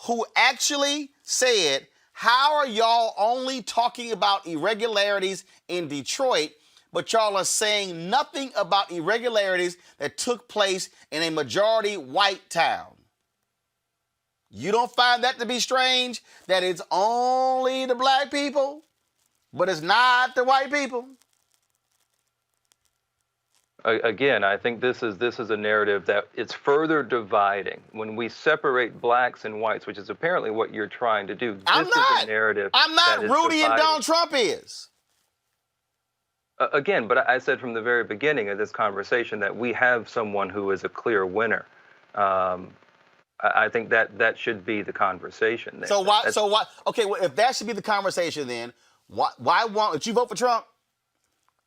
who actually said, how are y'all only talking about irregularities in Detroit, but y'all are saying nothing about irregularities that took place in a majority white town? You don't find that to be strange, that it's only the black people, but it's not the white people? Again, I think this is a narrative that it's further dividing. When we separate blacks and whites, which is apparently what you're trying to do, this is a narrative. I'm not. Rudy and Donald Trump is. Again, but I said from the very beginning of this conversation that we have someone who is a clear winner. I think that should be the conversation. So why? Okay, well, if that should be the conversation, then why did you vote for Trump?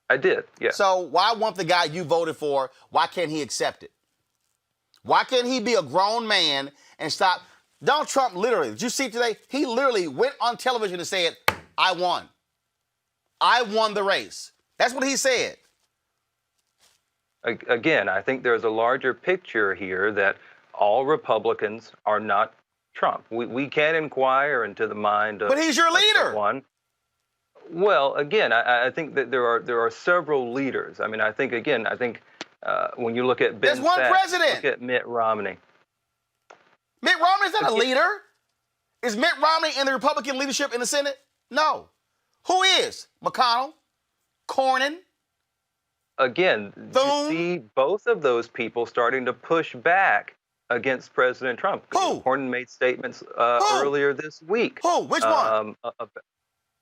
I did, yeah. So why won't the guy you voted for, why can't he accept it? Why can't he be a grown man and stop? Donald Trump literally, did you see today? He literally went on television and said, I won. I won the race. That's what he said. Again, I think there's a larger picture here that all Republicans are not Trump. We can't inquire into the mind of... But he's your leader. One. Well, again, I think that there are several leaders. I mean, I think when you look at Ben There's one Sasse, president. look at Mitt Romney. Mitt Romney's not a leader. Is Mitt Romney in the Republican leadership in the Senate? No. Who is? McConnell? Cornyn? Again, you see both of those people starting to push back against President Trump. Who? Cornyn made statements earlier this week. Who? Which one?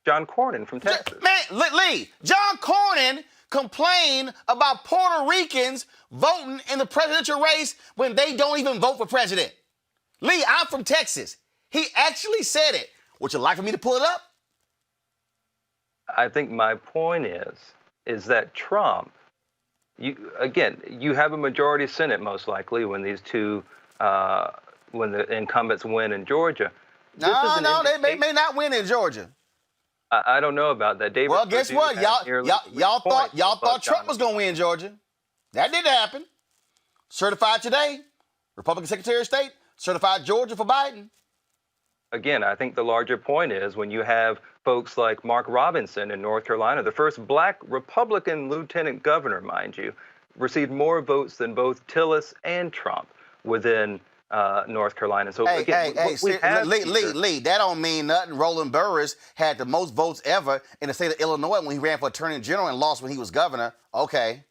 John Cornyn from Texas. Man, Lee, John Cornyn complained about Puerto Ricans voting in the presidential race when they don't even vote for president. Lee, I'm from Texas. He actually said it. Would you like for me to pull it up? I think my point is that Trump, you have a majority Senate most likely when these two, when the incumbents win in Georgia. No, they may not win in Georgia. I don't know about that. David, well, guess what? Y'all thought Trump was going to win Georgia. That didn't happen. Certified today, Republican Secretary of State certified Georgia for Biden. Again, I think the larger point is when you have folks like Mark Robinson in North Carolina, the first black Republican lieutenant governor, mind you, received more votes than both Tillis and Trump within North Carolina. So Lee, that don't mean nothing. Roland Burris had the most votes ever in the state of Illinois when he ran for attorney general and lost when he was governor. Okay.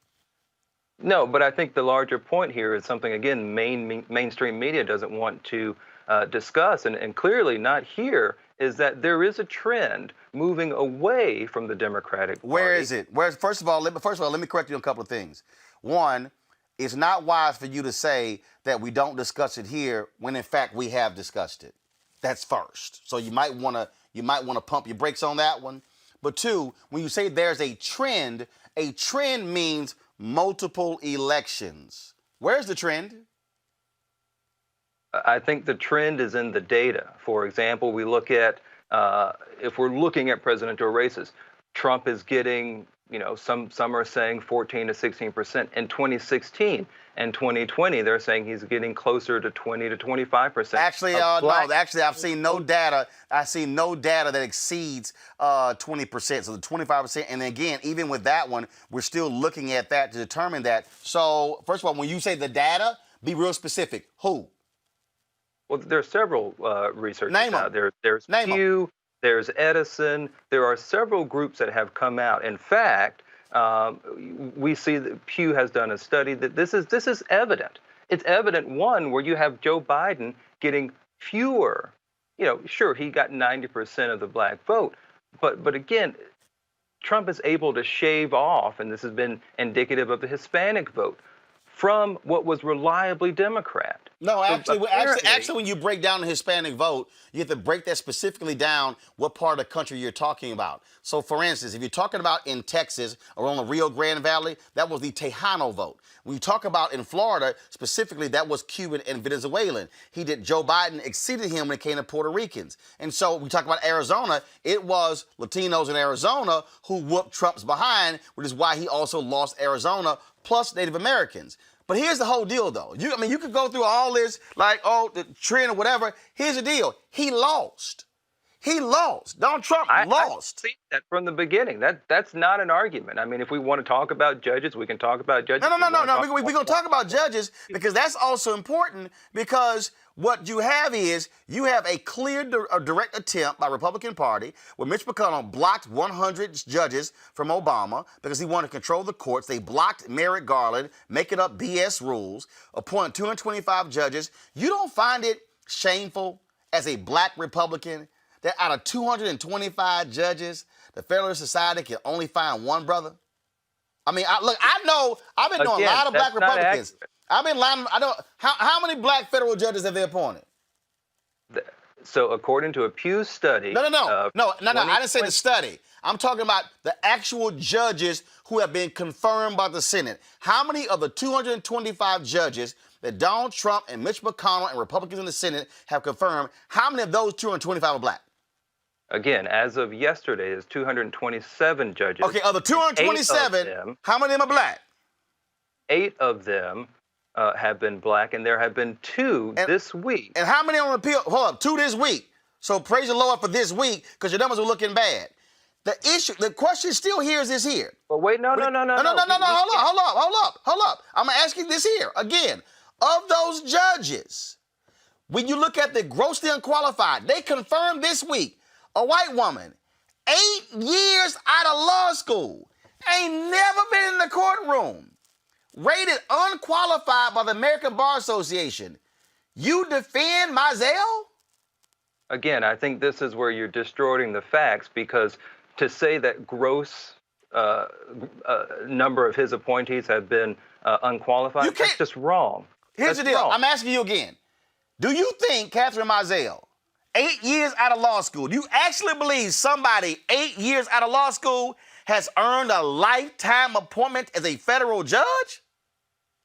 No, but I think the larger point here is something, again, mainstream media doesn't want to discuss, and clearly not here, is that there is a trend moving away from the Democratic Party. Where is it? First of all, let me correct you on a couple of things. One, it's not wise for you to say that we don't discuss it here when in fact we have discussed it. That's first. So you might want to pump your brakes on that one. But two, when you say there's a trend means multiple elections. Where's the trend? I think the trend is in the data. For example, we look at, if we're looking at presidential races, Trump is getting, some are saying 14 to 16% in 2016. In 2020, they're saying he's getting closer to 20 to 25%. Actually, I've seen no data. I've seen no data that exceeds 20%. So the 25%, and again, even with that one, we're still looking at that to determine that. So first of all, when you say the data, be real specific. Who? Well, there are several researchers. Name them. There's Pew, there's Edison. There are several groups that have come out. In fact, we see that Pew has done a study that this is evident. It's evident, one, where you have Joe Biden getting fewer. Sure, he got 90% of the black vote, but again, Trump is able to shave off, and this has been indicative of the Hispanic vote, from what was reliably Democrat. No, actually, when you break down the Hispanic vote, you have to break that specifically down what part of the country you're talking about. So, for instance, if you're talking about in Texas or on the Rio Grande Valley, that was the Tejano vote. When you talk about in Florida, specifically, that was Cuban and Venezuelan. Joe Biden exceeded him when it came to Puerto Ricans. And so we talk about Arizona, it was Latinos in Arizona who whooped Trump's behind, which is why he also lost Arizona, plus Native Americans. But here's the whole deal, though. You could go through all this, the trend or whatever. Here's the deal. He lost. Donald Trump lost. I see that from the beginning. That's not an argument. I mean, if we want to talk about judges, we can talk about judges. No. We're going to talk about judges because that's also important, because what you have is you have a clear direct attempt by Republican Party where Mitch McConnell blocked 100 judges from Obama because he wanted to control the courts. They blocked Merrick Garland, making up BS rules, appointed 225 judges. You don't find it shameful as a black Republican that out of 225 judges, the Federalist Society can only find one brother? I mean, I've been knowing a lot of black Republicans. I've been lying. How many black federal judges have they appointed? So according to a Pew study. No. I didn't say the study. I'm talking about the actual judges who have been confirmed by the Senate. How many of the 225 judges that Donald Trump and Mitch McConnell and Republicans in the Senate have confirmed, how many of those 225 are black? Again, as of yesterday, there's 227 judges. Okay, of the 227, how many of them are black? 8 of them have been black, and there have been 2 this week. And how many on appeal? Hold up, 2 this week. So praise the Lord for this week, because your numbers are looking bad. The question still here is this here. But wait, no. Hold up. I'm going to ask you this here. Again, of those judges, when you look at the grossly unqualified, they confirmed this week, a white woman, 8 years out of law school, ain't never been in the courtroom, rated unqualified by the American Bar Association. You defend Mizell? Again, I think this is where you're distorting the facts, because to say that gross number of his appointees have been unqualified, that's just wrong. Here's the deal. I'm asking you again. Do you think Catherine Mizell, 8 years out of law school. Do you actually believe somebody 8 years out of law school has earned a lifetime appointment as a federal judge?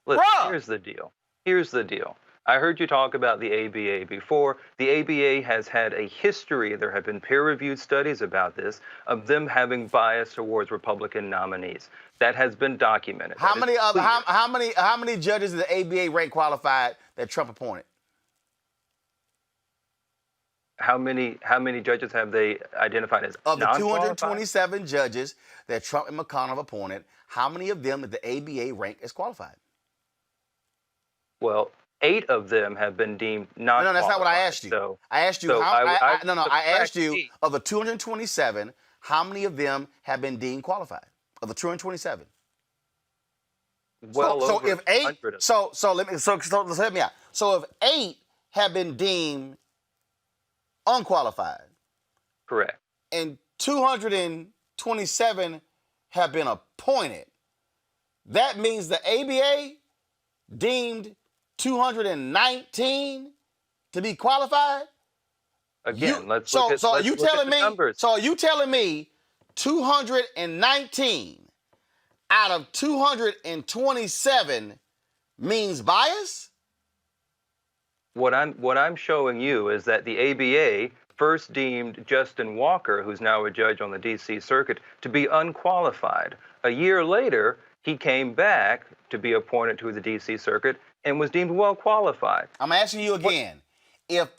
Listen, Bruh. here's the deal. Here's the deal. I heard you talk about the ABA before. The ABA has had a history, there have been peer-reviewed studies about this, of them having bias towards Republican nominees. That has been documented. How many judges did the ABA rank qualified that Trump appointed? How many judges have they identified as Of the non-qualified? 227 judges that Trump and McConnell appointed, how many of them did the ABA rank as qualified? Well, 8 of them have been deemed non-qualified. No, that's not what I asked you. So, I asked you I asked you of the 227, how many of them have been deemed qualified? Of the 227. Well, so over if 8, 100 of them. so let me out. So if 8 have been deemed unqualified, correct, and 227 have been appointed, that means the ABA deemed 219 to be qualified? Again, let's look at the numbers. So are you telling me 219 out of 227 means bias? What I'm showing you is that the ABA first deemed Justin Walker, who's now a judge on the D.C. Circuit, to be unqualified. A year later, he came back to be appointed to the D.C. Circuit and was deemed well qualified. I'm asking you again, if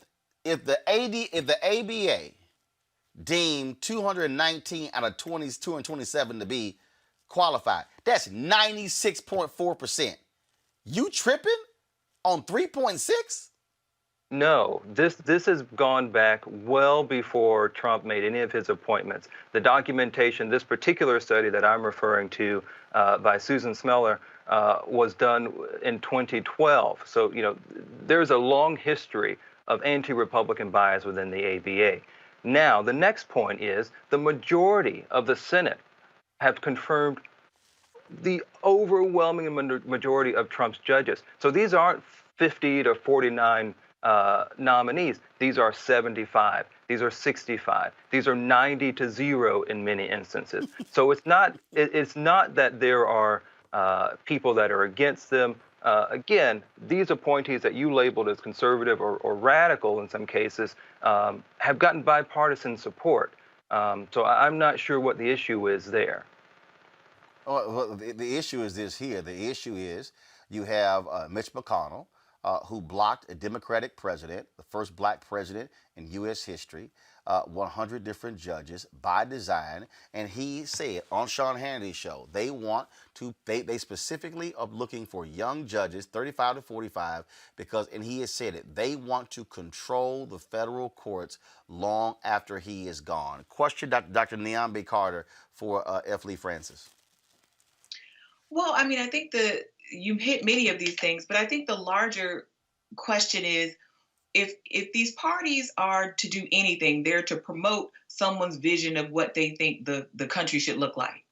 the ABA deemed 219 out of 227 to be qualified, that's 96.4%. You tripping on 3.6? No, this has gone back well before Trump made any of his appointments. The documentation, this particular study that I'm referring to by Susan Smeller, was done in 2012. So, there's a long history of anti-Republican bias within the ABA. Now, the next point is the majority of the Senate have confirmed the overwhelming majority of Trump's judges. So these aren't 50 to 49 nominees. These are 75. These are 65. These are 90 to 0 in many instances. So it's not that there are people that are against them. Again, these appointees that you labeled as conservative or radical in some cases have gotten bipartisan support. So I'm not sure what the issue is there. Well, the issue is this here. The issue is you have Mitch McConnell, who blocked a Democratic president, the first black president in U.S. history, 100 different judges by design. And he said on Sean Hannity's show, they specifically are looking for young judges, 35 to 45, and he has said it, they want to control the federal courts long after he is gone. Question Dr. Neon B. Carter for F. Lee Francis. Well, I mean, I think you hit many of these things, but I think the larger question is if these parties are to do anything, they're to promote someone's vision of what they think the country should look like.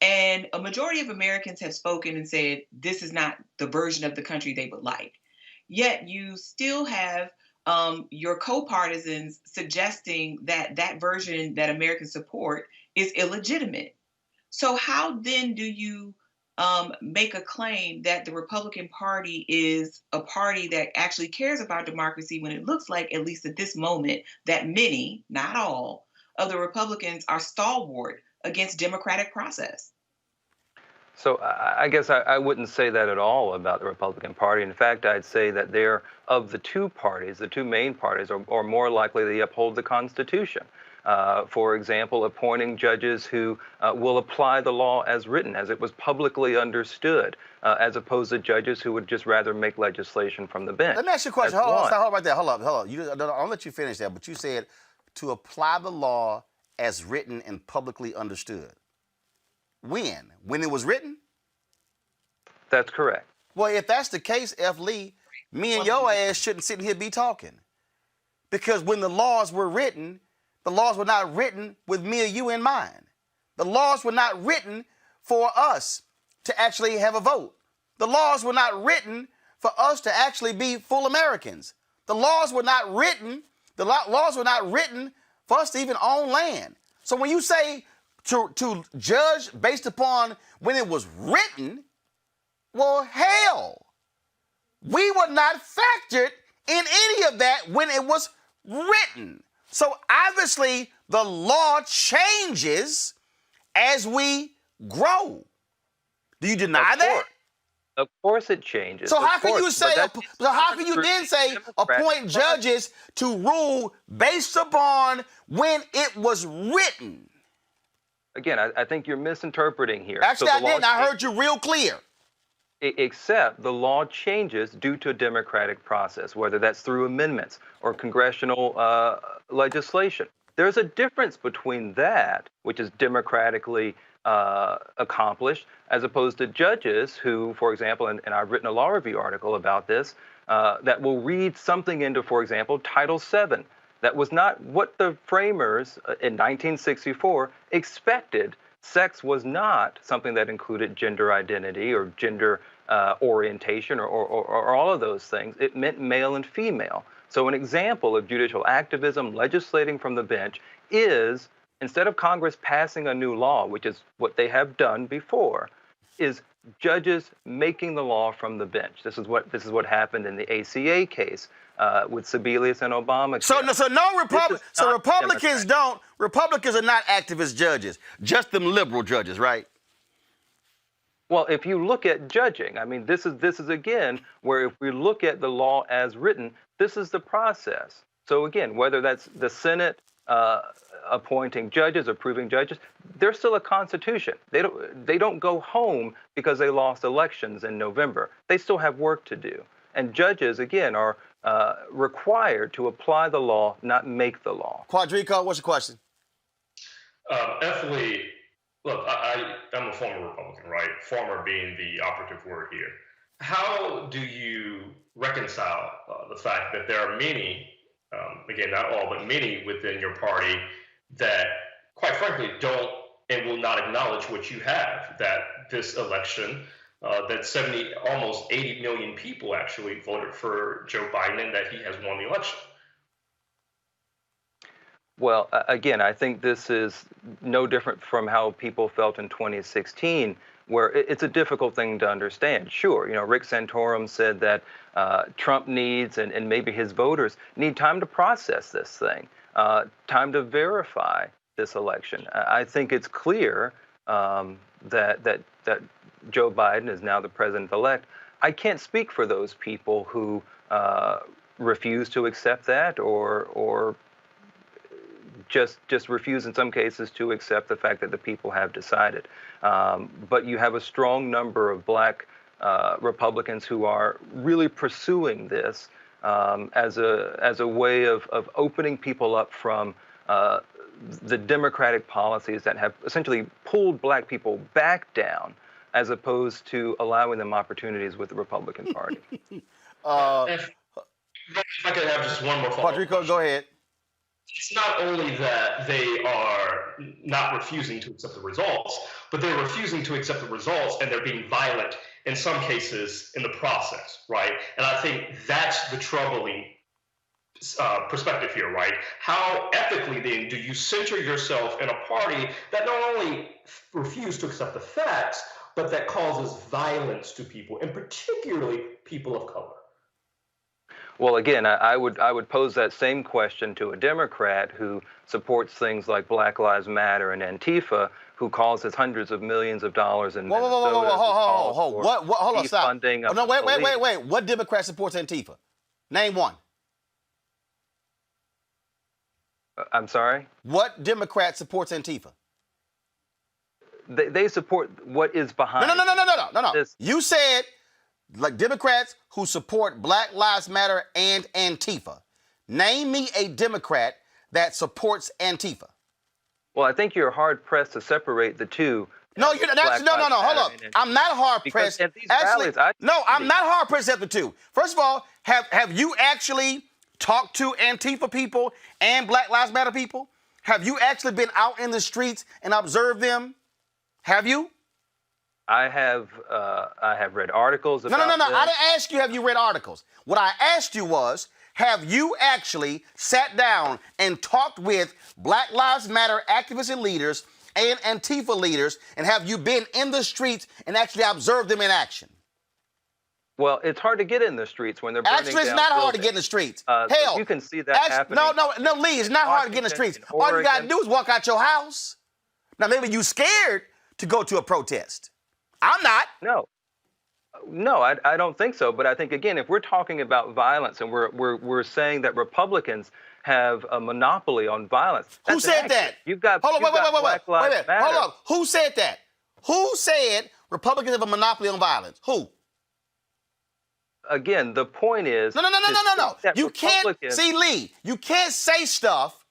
And a majority of Americans have spoken and said this is not the version of the country they would like. Yet you still have your co-partisans suggesting that version that Americans support is illegitimate. So how then do you make a claim that the Republican Party is a party that actually cares about democracy when it looks like, at least at this moment, that many, not all, of the Republicans are stalwart against democratic process? So I guess I wouldn't say that at all about the Republican Party. In fact, I'd say that they're, of the two parties, the two main parties, are more likely to uphold the Constitution. For example, appointing judges who will apply the law as written, as it was publicly understood, as opposed to judges who would just rather make legislation from the bench. Let me ask you a question. Hold on right there. Hold up. I'll let you finish that, but you said to apply the law as written and publicly understood. When? When it was written? That's correct. Well, if that's the case, F. Lee, me and your ass shouldn't sit here be talking. Because when the laws were written, the laws were not written with me or you in mind. The laws were not written for us to actually have a vote. The laws were not written for us to actually be full Americans. The laws were not written The laws were not written for us to even own land. So when you say to judge based upon when it was written, well, hell, we were not factored in any of that when it was written. So obviously the law changes as we grow. Do you deny that? Of course it changes. So how can you say? So how can you then say appoint judges to rule based upon when it was written? Again, I think you're misinterpreting here. Actually, I didn't. I heard you real clear. Except the law changes due to a democratic process, whether that's through amendments or congressional legislation. There's a difference between that, which is democratically accomplished, as opposed to judges who, for example, and I've written a law review article about this, that will read something into, for example, Title VII. That was not what the framers in 1964 expected. Sex was not something that included gender identity or gender orientation or all of those things. It meant male and female. So an example of judicial activism, legislating from the bench, is instead of Congress passing a new law, which is what they have done before, is judges making the law from the bench. This is what happened in the ACA case with Sebelius and Obama. So Republicans are not activist judges, just them liberal judges, right? Well, if you look at judging, I mean, this is again where if we look at the law as written, this is the process. So again, whether that's the Senate appointing judges, approving judges, there's still a constitution. They don't go home because they lost elections in November. They still have work to do. And judges, again, are required to apply the law, not make the law. Quadrico, what's the question? Ethically, look, I'm a former Republican, right? Former being the operative word here. How do you reconcile the fact that there are many, again, not all, but many within your party that, quite frankly, don't and will not acknowledge what you have, that this election, that almost 80 million people actually voted for Joe Biden and that he has won the election? Well, again, I think this is no different from how people felt in 2016, where it's a difficult thing to understand. Sure, Rick Santorum said that Trump needs, and maybe his voters need time to process this thing, time to verify this election. I think it's clear that Joe Biden is now the president-elect. I can't speak for those people who refuse to accept that or just refuse in some cases to accept the fact that the people have decided. But you have a strong number of black Republicans who are really pursuing this as a way of opening people up from the democratic policies that have essentially pulled black people back down, as opposed to allowing them opportunities with the Republican Party. If I could have just one more follow-up. Quadrico, go ahead. It's not only that they are not refusing to accept the results, but they're refusing to accept the results and they're being violent in some cases in the process, right? And I think that's the troubling perspective here, right? How ethically then do you center yourself in a party that not only refuses to accept the facts, but that causes violence to people, and particularly people of color? Well, again, I would pose that same question to a Democrat who supports things like Black Lives Matter and Antifa, who causes hundreds of millions of dollars in Minnesota. Hold on, stop. Defunding of no, wait. police. What Democrat supports Antifa? Name one. I'm sorry? What Democrat supports Antifa? They support what is behind. No. This. You said like Democrats who support Black Lives Matter and Antifa. Name me a Democrat that supports Antifa. Well, I think you're hard pressed to separate the two. No, you're not. No. Hold up. I'm not hard pressed. Actually, I'm not hard pressed at the two. First of all, have you actually talked to Antifa people and Black Lives Matter people? Have you actually been out in the streets and observed them? Have you? I have read articles about No. this. I didn't ask you, have you read articles? What I asked you was, Have you actually sat down and talked with Black Lives Matter activists and leaders and Antifa leaders, and have you been in the streets and actually observed them in action? Well, it's hard to get in the streets when they're burning Actually, it's down not hard to buildings. get in the streets. So Hell, you can see that happening. No, Lee, it's not hard to get in the streets. All you got to do is walk out your house. Now, maybe you scared to go to a protest. I'm not. No, I don't think so. But I think, again, if we're talking about violence and we're saying that Republicans have a monopoly on violence. Who said that? You've got Hold on, wait. Matter. Hold on. Who said that? Who said Republicans have a monopoly on violence? Who? Again, the point is... No. You can't... See, Lee, you can't say stuff,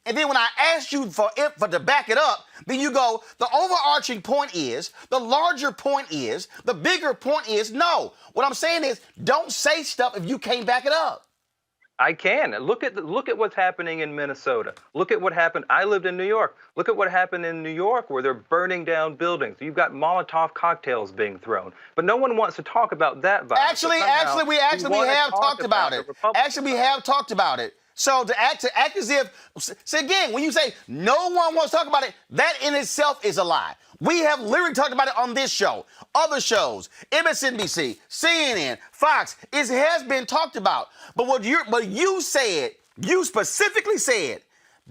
and then when I ask you for to back it up, then you go, the overarching point is, the larger point is, the bigger point is, no. What I'm saying is, don't say stuff if you can't back it up. I can. Look at what's happening in Minnesota. Look at what happened. I lived in New York. Look at what happened in New York where they're burning down buildings. You've got Molotov cocktails being thrown. But no one wants to talk about that violence. Actually, we have talked about it. Actually, we have talked about it. So to act as if, so again, when you say no one wants to talk about it, that in itself is a lie. We have literally talked about it on this show, other shows, MSNBC, CNN, Fox. It has been talked about. But you said, you specifically said,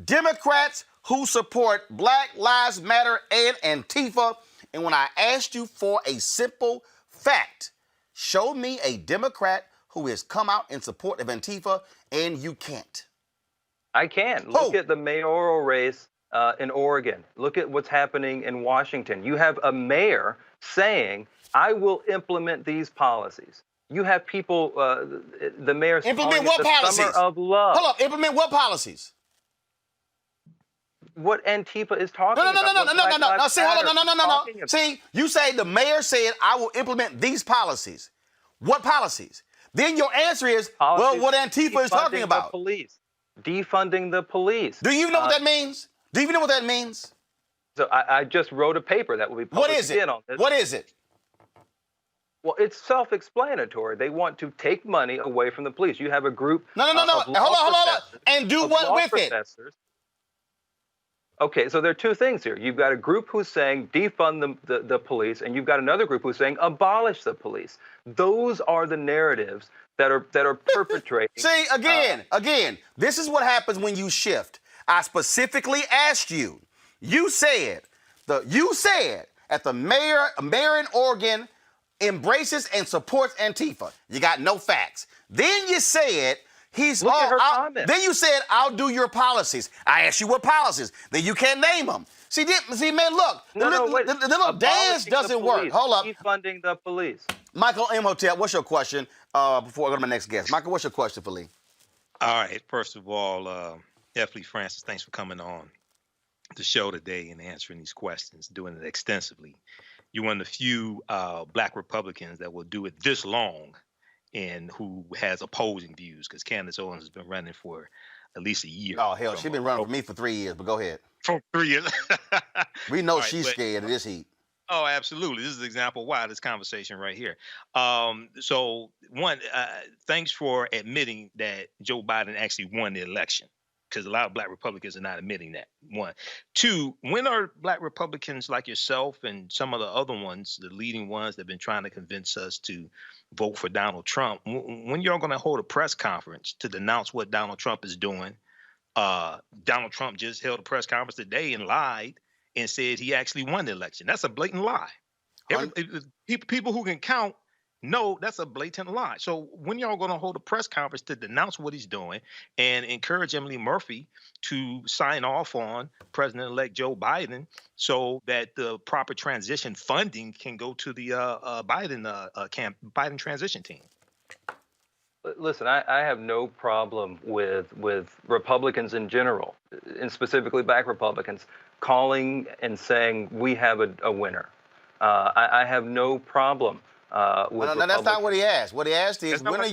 Democrats who support Black Lives Matter and Antifa. And when I asked you for a simple fact, show me a Democrat who has come out in support of Antifa, and you can't. I can. Look at the mayoral race in Oregon. Look at what's happening in Washington. You have a mayor saying, I will implement these policies. You have people, the mayor's implement what policies? Summer of Love. Hold up, implement what policies? What Antifa is talking about. No. See, hold on, no. See, you say the mayor said, I will implement these policies. What policies? Then your answer is, well, what Antifa is talking about. Defunding the police. Do you know what that means? Do you even know what that means? So I just wrote a paper that will be published. What is it? On this. What is it? Well, it's self-explanatory. They want to take money away from the police. You have a group. No. Hold on. And do what with it? Okay, so there are two things here. You've got a group who's saying defund the police, and you've got another group who's saying abolish the police. Those are the narratives that are perpetrating. See, again, this is what happens when you shift. I specifically asked you. You said that the mayor in Oregon embraces and supports Antifa. You got no facts. Then you said then you said, I'll do your policies. I asked you what policies. Then you can't name them. See, man, look. The little dance doesn't work. Hold up. Defunding the police. Michael Imhotep, what's your question before I go to my next guest? Michael, what's your question for Lee? All right. First of all, F. Lee Francis, thanks for coming on the show today and answering these questions, doing it extensively. You're one of the few Black Republicans that will do it this long and who has opposing views, because Candace Owens has been running for at least a year. Oh, hell, she's been running for me for 3 years, but go ahead. For 3 years. We know she's scared of this heat. Oh, absolutely. This is an example why this conversation right here. So, one, thanks for admitting that Joe Biden actually won the election, because a lot of Black Republicans are not admitting that. One. Two, when are Black Republicans like yourself and some of the other ones, the leading ones that have been trying to convince us to vote for Donald Trump, when you're going to hold a press conference to denounce what Donald Trump is doing? Donald Trump just held a press conference today and lied and said he actually won the election. That's a blatant lie. People who can count know that's a blatant lie. So when y'all going to hold a press conference to denounce what he's doing and encourage Emily Murphy to sign off on President-elect Joe Biden so that the proper transition funding can go to the Biden transition team? Listen, I have no problem with Republicans in general, and specifically Black Republicans, calling and saying we have a winner. I have no problem with no, that's not what he asked. What he asked is, when are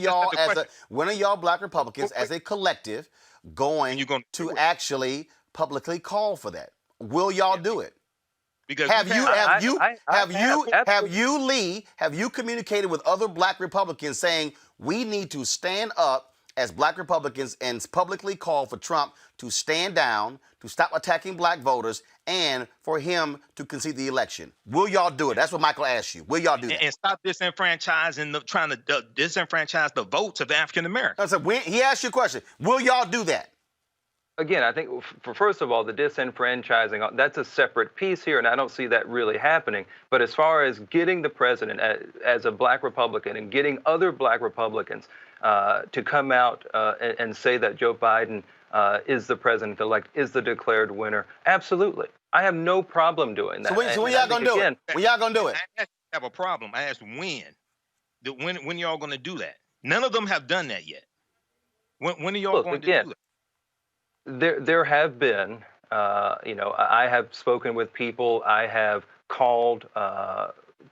y'all Black Republicans as a collective going to actually publicly call for that? Will y'all do it? Because have you communicated with other Black Republicans saying we need to stand up as Black Republicans and publicly called for Trump to stand down, to stop attacking black voters, and for him to concede the election. Will y'all do it? That's what Michael asked you. Will y'all do that? And stop disenfranchising, trying to disenfranchise the votes of African Americans. So he asked you a question. Will y'all do that? Again, I think, first of all, the disenfranchising, that's a separate piece here, and I don't see that really happening. But as far as getting the president as a black Republican and getting other black Republicans to come out and say that Joe Biden is the president-elect, is the declared winner, absolutely. I have no problem doing that. So when y'all going to do it? When y'all going to do it? I have a problem. I asked when. When y'all going to do that? None of them have done that yet. When are y'all going to do that? There have been, I have spoken with people. I have called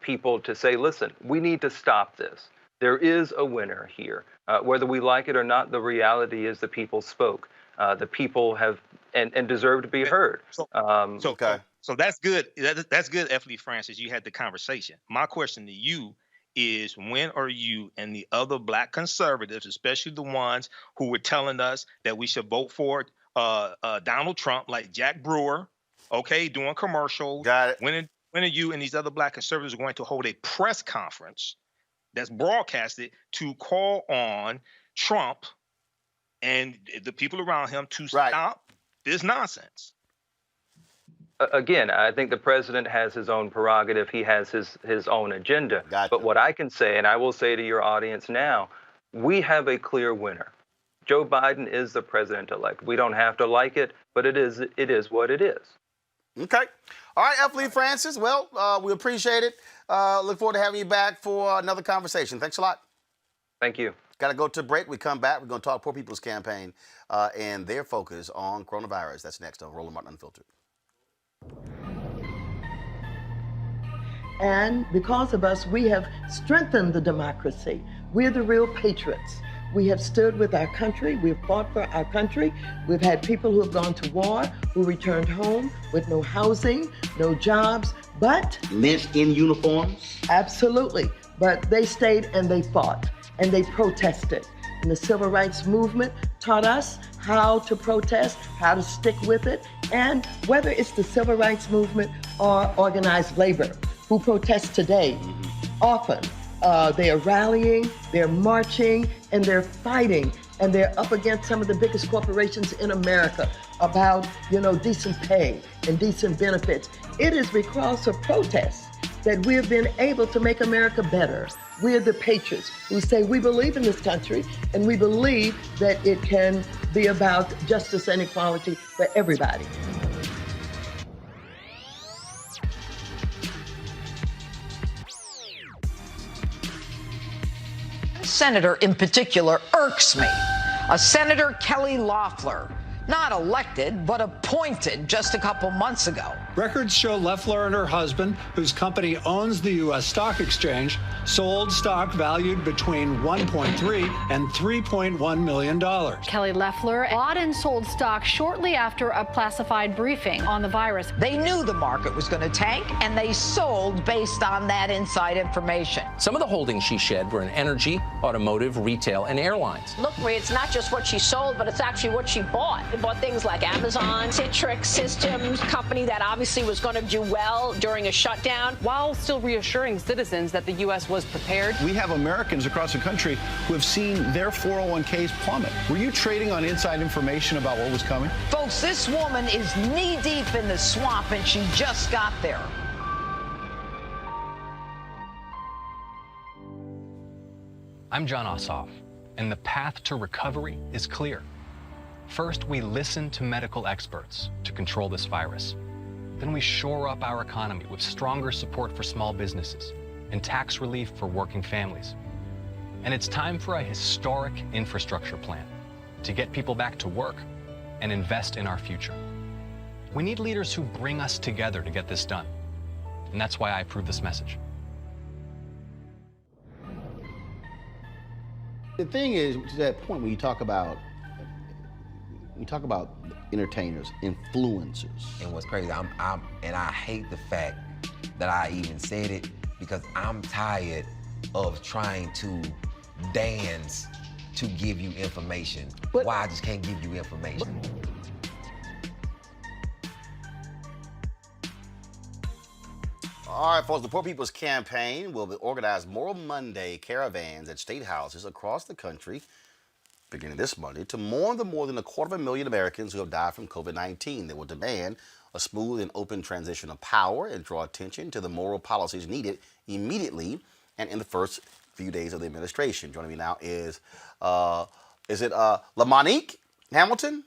people to say, listen, we need to stop this. There is a winner here. Whether we like it or not, the reality is the people spoke. The people have and deserve to be heard. So that's good. That's good, F. Lee Francis. You had the conversation. My question to you is, when are you and the other black conservatives, especially the ones who were telling us that we should vote for Donald Trump, like Jack Brewer, doing commercials? Got it. When are you and these other black conservatives going to hold a press conference that's broadcasted to call on Trump and the people around him to stop this nonsense? Again, I think the president has his own prerogative. He has his own agenda. Gotcha. But what I can say, and I will say to your audience now, we have a clear winner. Joe Biden is the president-elect. We don't have to like it, but it is what it is. Okay. All right, F. Lee Francis. Well, we appreciate it. Look forward to having you back for another conversation. Thanks a lot. Thank you. Got to go to break. We come back. We're going to talk Poor People's Campaign and their focus on coronavirus. That's next on Roland Martin Unfiltered. And because of us, we have strengthened the democracy. We're the real patriots. We have stood with our country. We've fought for our country. We've had people who have gone to war, who returned home with no housing, no jobs, but lynched in uniforms? Absolutely. But they stayed and they fought and they protested. And the civil rights movement taught us how to protest, how to stick with it, and whether it's the civil rights movement or organized labor who protest today, often they are rallying, they're marching, and they're fighting, and they're up against some of the biggest corporations in America about, decent pay and decent benefits. It is because of protests that we have been able to make America better. We're the patriots who say we believe in this country, and we believe that it can be about justice and equality for everybody. Senator in particular irks me. A Senator Kelly Loeffler, not elected, but appointed just a couple months ago. Records show Loeffler and her husband, whose company owns the U.S. Stock Exchange, sold stock valued between $1.3 and $3.1 million. Kelly Loeffler bought and sold stock shortly after a classified briefing on the virus. They knew the market was going to tank, and they sold based on that inside information. Some of the holdings she shed were in energy, automotive, retail, and airlines. Look, Marie, it's not just what she sold, but it's actually what she bought. They bought things like Amazon, Citrix Systems, company that obviously was going to do well during a shutdown, while still reassuring citizens that the U.S. was prepared. We have Americans across the country who have seen their 401ks plummet. Were you trading on inside information about what was coming? Folks, this woman is knee-deep in the swamp, and she just got there. I'm John Ossoff, and the path to recovery is clear. First, we listen to medical experts to control this virus. Then we shore up our economy with stronger support for small businesses and tax relief for working families. And it's time for a historic infrastructure plan to get people back to work and invest in our future. We need leaders who bring us together to get this done. And that's why I approve this message. The thing is, to that point when you talk about entertainers, influencers. And what's crazy, and I hate the fact that I even said it, because I'm tired of trying to dance to give you information. Why I just can't give you information. All right, folks, the Poor People's Campaign will organize Moral Monday caravans at state houses across the country beginning this Monday to mourn the more than 250,000 Americans who have died from COVID-19. They will demand a smooth and open transition of power and draw attention to the moral policies needed immediately and in the first few days of the administration. Joining me now is LaMonique Hamilton?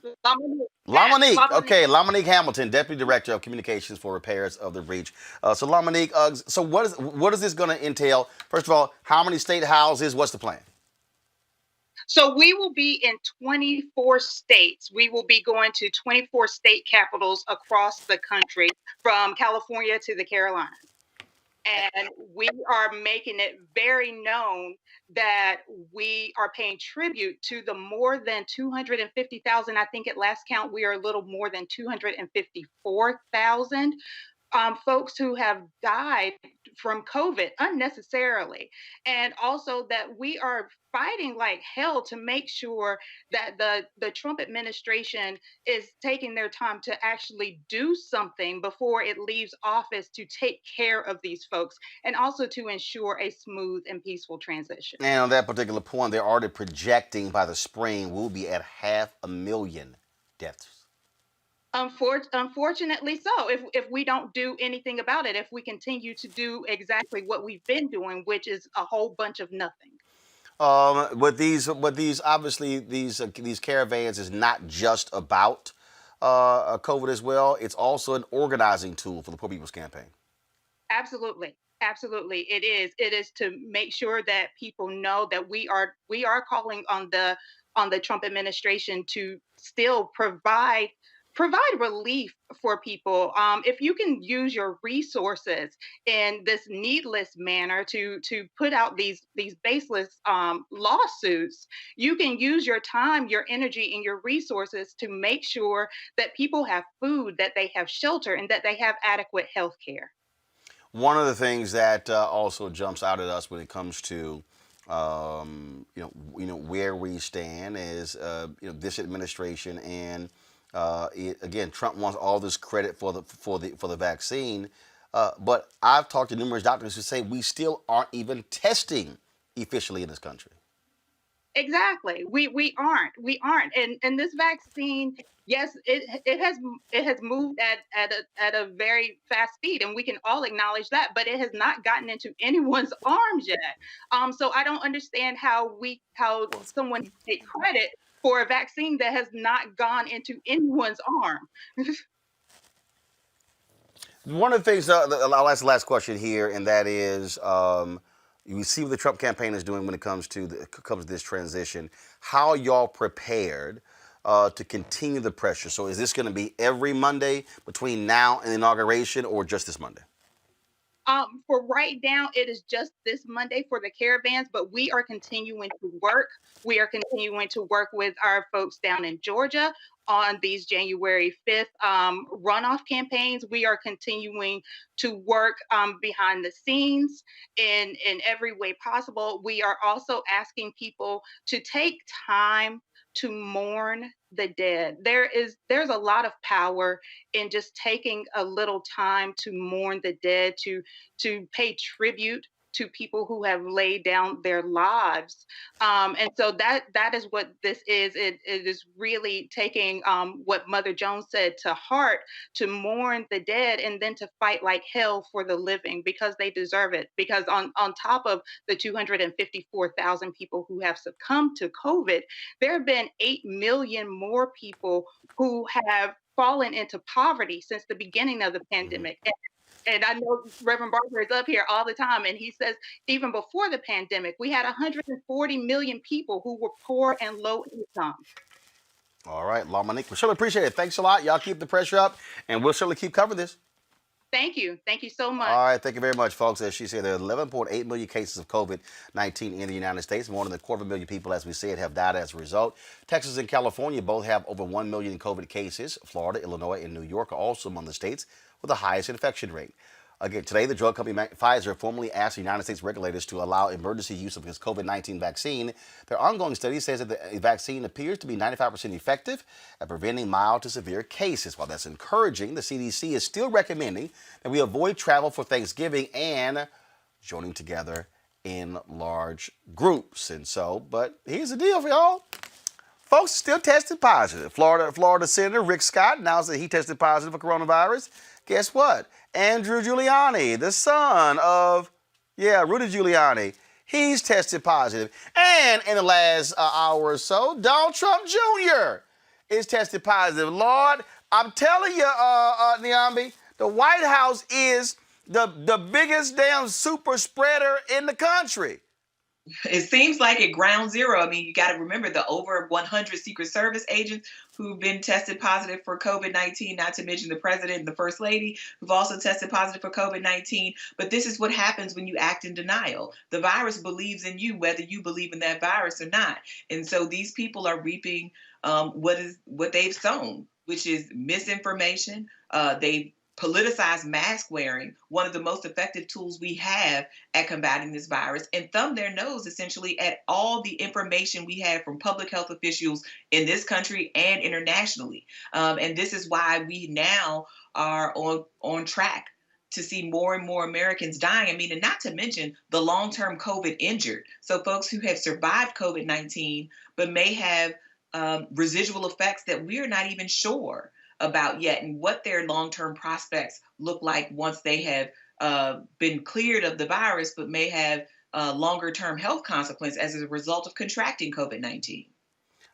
LaMonique. Okay, LaMonique Hamilton, Deputy Director of Communications for Repairs of the Breach. So LaMonique, so what is this going to entail? First of all, how many state houses? What's the plan? So we will be in 24 states. We will be going to 24 state capitals across the country, from California to the Carolinas. And we are making it very known that we are paying tribute to the more than 250,000. I think at last count, we are a little more than 254,000 folks who have died from COVID unnecessarily. And also that we are fighting like hell to make sure that the Trump administration is taking their time to actually do something before it leaves office to take care of these folks and also to ensure a smooth and peaceful transition. And on that particular point, they're already projecting by the spring we'll be at 500,000 deaths. Unfortunately so, if we don't do anything about it, if we continue to do exactly what we've been doing, which is a whole bunch of nothing. But these obviously these caravans is not just about COVID as well. It's also an organizing tool for the Poor People's Campaign. Absolutely. Absolutely. It is. It is to make sure that people know that we are calling on the Trump administration to still provide relief for people. If you can use your resources in this needless manner to put out these baseless lawsuits, you can use your time, your energy, and your resources to make sure that people have food, that they have shelter, and that they have adequate health care. One of the things that also jumps out at us when it comes to where we stand is this administration and again, Trump wants all this credit for the vaccine, but I've talked to numerous doctors who say we still aren't even testing efficiently in this country. Exactly, we aren't, and this vaccine, yes, it has moved at a very fast speed, and we can all acknowledge that, but it has not gotten into anyone's arms yet. So I don't understand how someone can take credit for a vaccine that has not gone into anyone's arm. One of the things, I'll ask the last question here, and that is, you see what the Trump campaign is doing when it comes to this transition. How are y'all prepared to continue the pressure? So is this going to be every Monday between now and the inauguration, or just this Monday? For right now, it is just this Monday for the caravans, but we are continuing to work. We are continuing to work with our folks down in Georgia on these January 5th runoff campaigns. We are continuing to work behind the scenes in every way possible. We are also asking people to take time to mourn the dead. There's a lot of power in just taking a little time to mourn the dead, to pay tribute to people who have laid down their lives. And so that is what this is. It is really taking what Mother Jones said to heart, to mourn the dead and then to fight like hell for the living, because they deserve it. Because on top of the 254,000 people who have succumbed to COVID, there have been 8 million more people who have fallen into poverty since the beginning of the pandemic. And I know Reverend Barber is up here all the time, and he says even before the pandemic, we had 140 million people who were poor and low income. All right, LaMonique, we certainly appreciate it. Thanks a lot. Y'all keep the pressure up, and we'll certainly keep covering this. Thank you. Thank you so much. All right, thank you very much, folks. As she said, there are 11.8 million cases of COVID-19 in the United States. More than 250,000 people, as we said, have died as a result. Texas and California both have over 1 million COVID cases. Florida, Illinois, and New York are also among the states with the highest infection rate. Again, today, the drug company Pfizer formally asked the United States regulators to allow emergency use of its COVID-19 vaccine. Their ongoing study says that the vaccine appears to be 95% effective at preventing mild to severe cases. While that's encouraging, the CDC is still recommending that we avoid travel for Thanksgiving and joining together in large groups. But here's the deal for y'all. Folks still tested positive. Florida Senator Rick Scott announced that he tested positive for coronavirus. Guess what? Andrew Giuliani, the son of, Rudy Giuliani, he's tested positive. And in the last hour or so, Donald Trump Jr. is tested positive. Lord, I'm telling you, Niambi, the White House is the biggest damn super spreader in the country. It seems like at ground zero. I mean, you got to remember the over 100 Secret Service agents who've been tested positive for COVID-19, not to mention the president and the first lady who've also tested positive for COVID-19. But this is what happens when you act in denial. The virus believes in you, whether you believe in that virus or not. And so these people are reaping what they've sown, which is misinformation. They've politicized mask wearing, one of the most effective tools we have at combating this virus, and thumb their nose essentially at all the information we have from public health officials in this country and internationally. And this is why we now are on track to see more and more Americans dying. I mean, and not to mention the long-term COVID injured. So folks who have survived COVID-19, but may have residual effects that we're not even sure about yet, and what their long-term prospects look like once they have been cleared of the virus, but may have longer-term health consequences as a result of contracting COVID-19.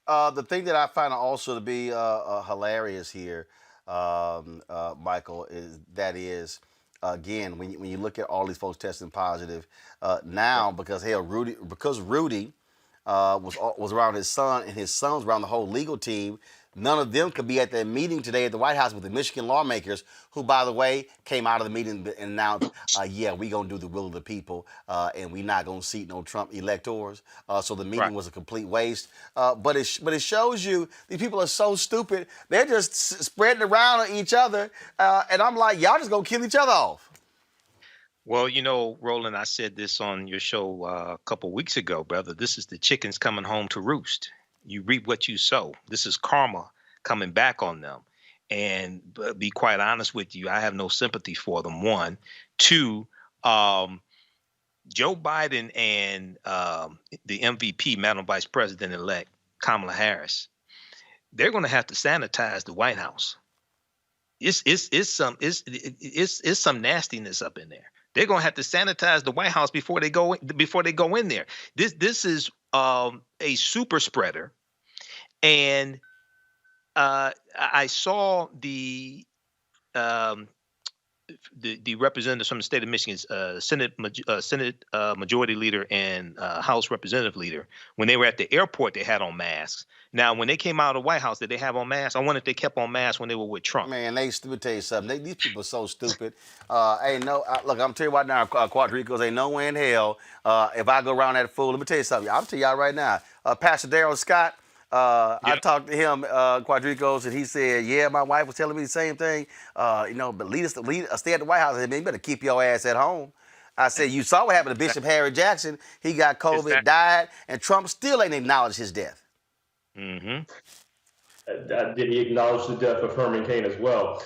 The thing that I find also to be hilarious here, Michael, is again, when you look at all these folks testing positive now, because Rudy was around his son, and his son was around the whole legal team. None of them could be at that meeting today at the White House with the Michigan lawmakers, who, by the way, came out of the meeting and announced, we're going to do the will of the people, and we're not going to seat no Trump electors. So the meeting was a complete waste. But it shows you these people are so stupid. They're just spreading around on each other. And I'm like, y'all just going to kill each other off. Well, Roland, I said this on your show a couple weeks ago, brother. This is the chickens coming home to roost. You reap what you sow. This is karma coming back on them. And be quite honest with you, I have no sympathy for them, one. Two, Joe Biden and the MVP, Madam Vice President-elect Kamala Harris, they're going to have to sanitize the White House. It's some nastiness up in there. They're going to have to sanitize the White House before they go in there. This is a super spreader, and I saw the representatives from the state of Michigan's Senate Majority Leader and House Representative Leader, when they were at the airport, they had on masks. Now, when they came out of the White House, did they have on masks? I wonder if they kept on masks when they were with Trump. Man, let me tell you something. These people are so stupid. Look, I'm telling you right now, Quadricos, ain't nowhere in hell if I go around that fool. Let me tell you something. I'm telling y'all right now. Pastor Darrell Scott, I talked to him, Quadricos, and he said, my wife was telling me the same thing. But stay at the White House. I said, man, you better keep your ass at home. I said, you saw what happened to Bishop Harry Jackson. He got COVID, died, and Trump still ain't acknowledged his death. Mm-hmm. Did he acknowledge the death of Herman Cain as well?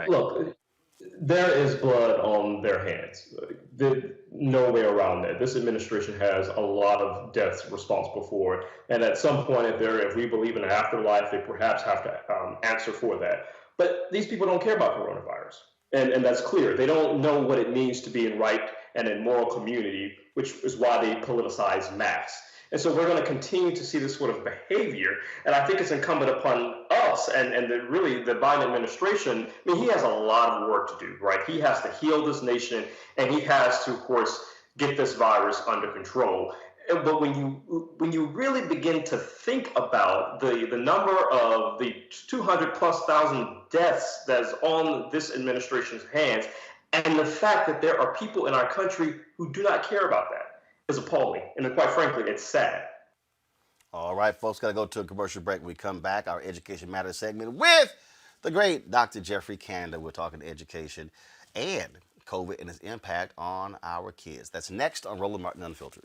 Look, there is blood on their hands. There's no way around that. This administration has a lot of deaths responsible for it. And at some point, if we believe in an afterlife, they perhaps have to answer for that. But these people don't care about coronavirus. And that's clear. They don't know what it means to be in right and in moral community, which is why they politicize masks. And so we're going to continue to see this sort of behavior. And I think it's incumbent upon us and really the Biden administration. I mean, he has a lot of work to do, right? He has to heal this nation, and he has to, of course, get this virus under control. But when you really begin to think about the number of the 200,000+ deaths that's on this administration's hands, and the fact that there are people in our country who do not care about that, is appalling. And quite frankly, it's sad. All right, folks, got to go to a commercial break. When we come back, our Education Matters segment with the great Dr. Jeffrey Kanda. We're talking education and COVID and its impact on our kids. That's next on Roland Martin Unfiltered.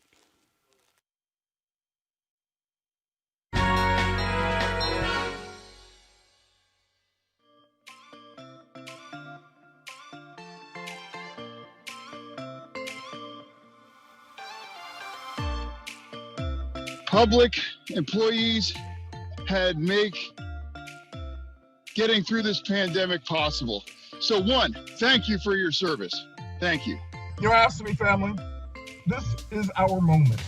Public employees had make getting through this pandemic possible. So one, thank you for your service. Thank you. Your AFSCME family, this is our moment.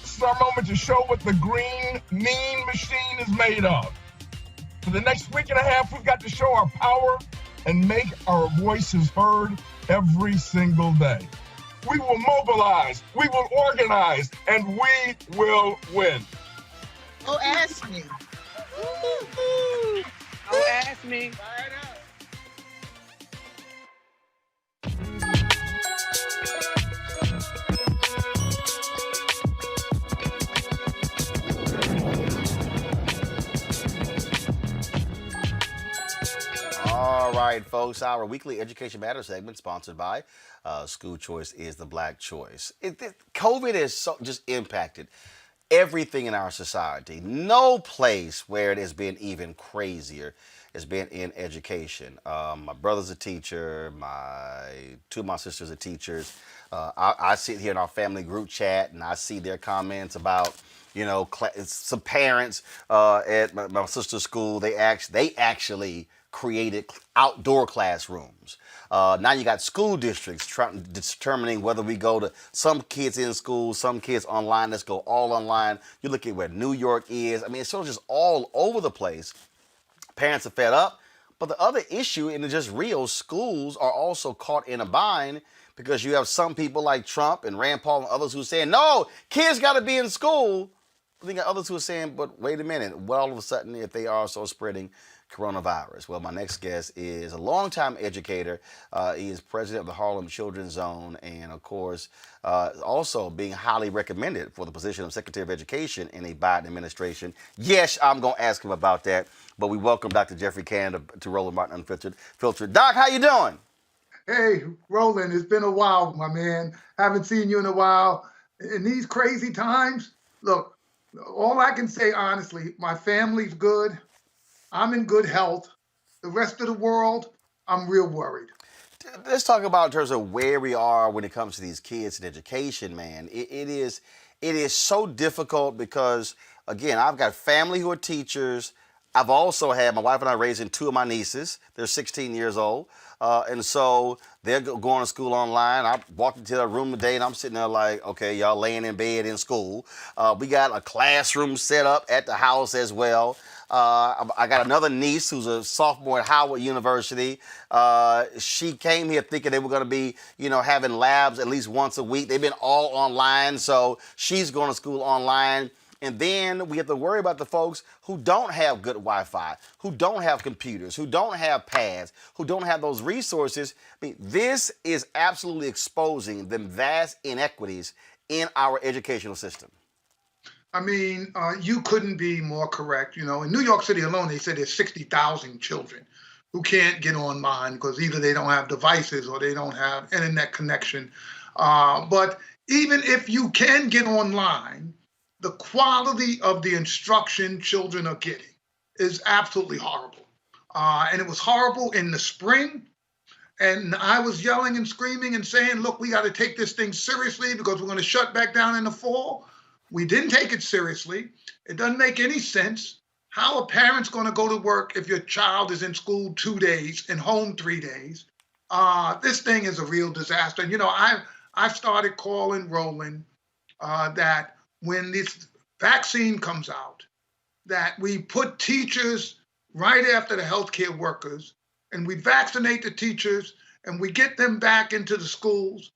This is our moment to show what the green mean machine is made of. For the next week and a half, we've got to show our power and make our voices heard every single day. We will mobilize, we will organize, and we will win. Oh, ask me. Oh, ask me. All right, folks, our weekly Education Matters segment sponsored by School Choice is the Black Choice. COVID has just impacted everything in our society. No place where it has been even crazier has been in education. My brother's a teacher. Two of my sisters are teachers. I sit here in our family group chat and I see their comments about, some parents at my sister's school. They actually created outdoor classrooms. Now you got school districts determining whether we go to some kids in school, some kids online. Let's go all online. You look at where New York is. I mean, it's sort of just all over the place. Parents are fed up. But the other issue, and it's just real, schools are also caught in a bind because you have some people like Trump and Rand Paul and others who are saying, no, kids got to be in school. But then you got others who are saying, but wait a minute, what all of a sudden if they are so spreading coronavirus? Well, my next guest is a longtime educator. He is president of the Harlem Children's Zone and, of course, also being highly recommended for the position of Secretary of Education in a Biden administration. Yes, I'm going to ask him about that, but we welcome Dr. Jeffrey Cannon to Roland Martin Unfiltered. Doc, how you doing? Hey, Roland, it's been a while, my man. Haven't seen you in a while. In these crazy times, look, all I can say honestly, my family's good. I'm in good health. The rest of the world, I'm real worried. Let's talk about in terms of where we are when it comes to these kids and education, man. It is so difficult because, again, I've got family who are teachers. I've also had, my wife and I raising two of my nieces. They're 16 years old. And so they're going to school online. I walked into their room today and I'm sitting there like, okay, y'all laying in bed in school. We got a classroom set up at the house as well. I got another niece who's a sophomore at Howard University. She came here thinking they were going to be, having labs at least once a week. They've been all online, so she's going to school online. And then we have to worry about the folks who don't have good Wi-Fi, who don't have computers, who don't have pads, who don't have those resources. I mean, this is absolutely exposing the vast inequities in our educational system. I mean, you couldn't be more correct. In New York City alone, they said there's 60,000 children who can't get online because either they don't have devices or they don't have internet connection. But even if you can get online, the quality of the instruction children are getting is absolutely horrible. And it was horrible in the spring. And I was yelling and screaming and saying, look, we got to take this thing seriously because we're going to shut back down in the fall. We didn't take it seriously. It doesn't make any sense. How are parents going to go to work if your child is in school 2 days and home 3 days? This thing is a real disaster. And, I've started calling Roland that when this vaccine comes out, that we put teachers right after the healthcare workers, and we vaccinate the teachers, and we get them back into the schools.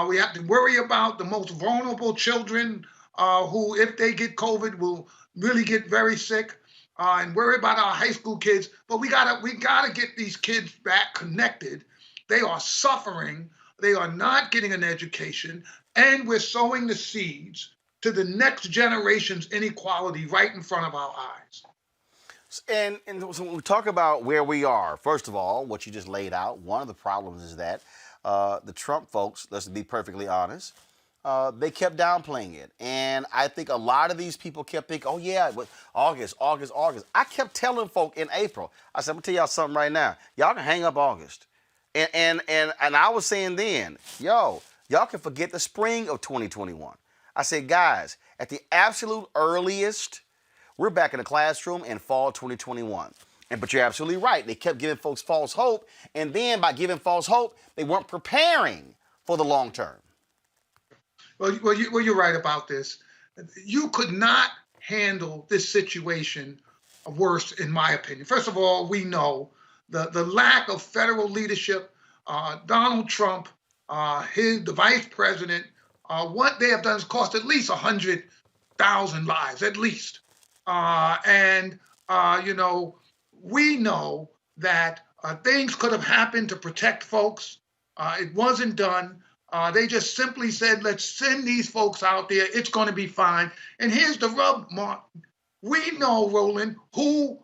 We have to worry about the most vulnerable children who, if they get COVID, will really get very sick, and worry about our high school kids. But we gotta get these kids back connected. They are suffering. They are not getting an education, and we're sowing the seeds to the next generation's inequality right in front of our eyes. And so when we talk about where we are, first of all, what you just laid out, one of the problems is that the Trump folks, let's be perfectly honest, they kept downplaying it. And I think a lot of these people kept thinking, oh, yeah, but August. I kept telling folk in April, I said, I'm going to tell y'all something right now. Y'all can hang up August. And I was saying then, y'all can forget the spring of 2021. I said, guys, at the absolute earliest, we're back in the classroom in fall 2021. But you're absolutely right. They kept giving folks false hope. And then by giving false hope, they weren't preparing for the long term. Well, you're right about this. You could not handle this situation worse, in my opinion. First of all, we know the lack of federal leadership. Donald Trump, the vice president, what they have done has cost at least 100,000 lives, at least. We know that things could have happened to protect folks. It wasn't done. They just simply said, let's send these folks out there. It's going to be fine. And here's the rub, Mark. We know, Roland, who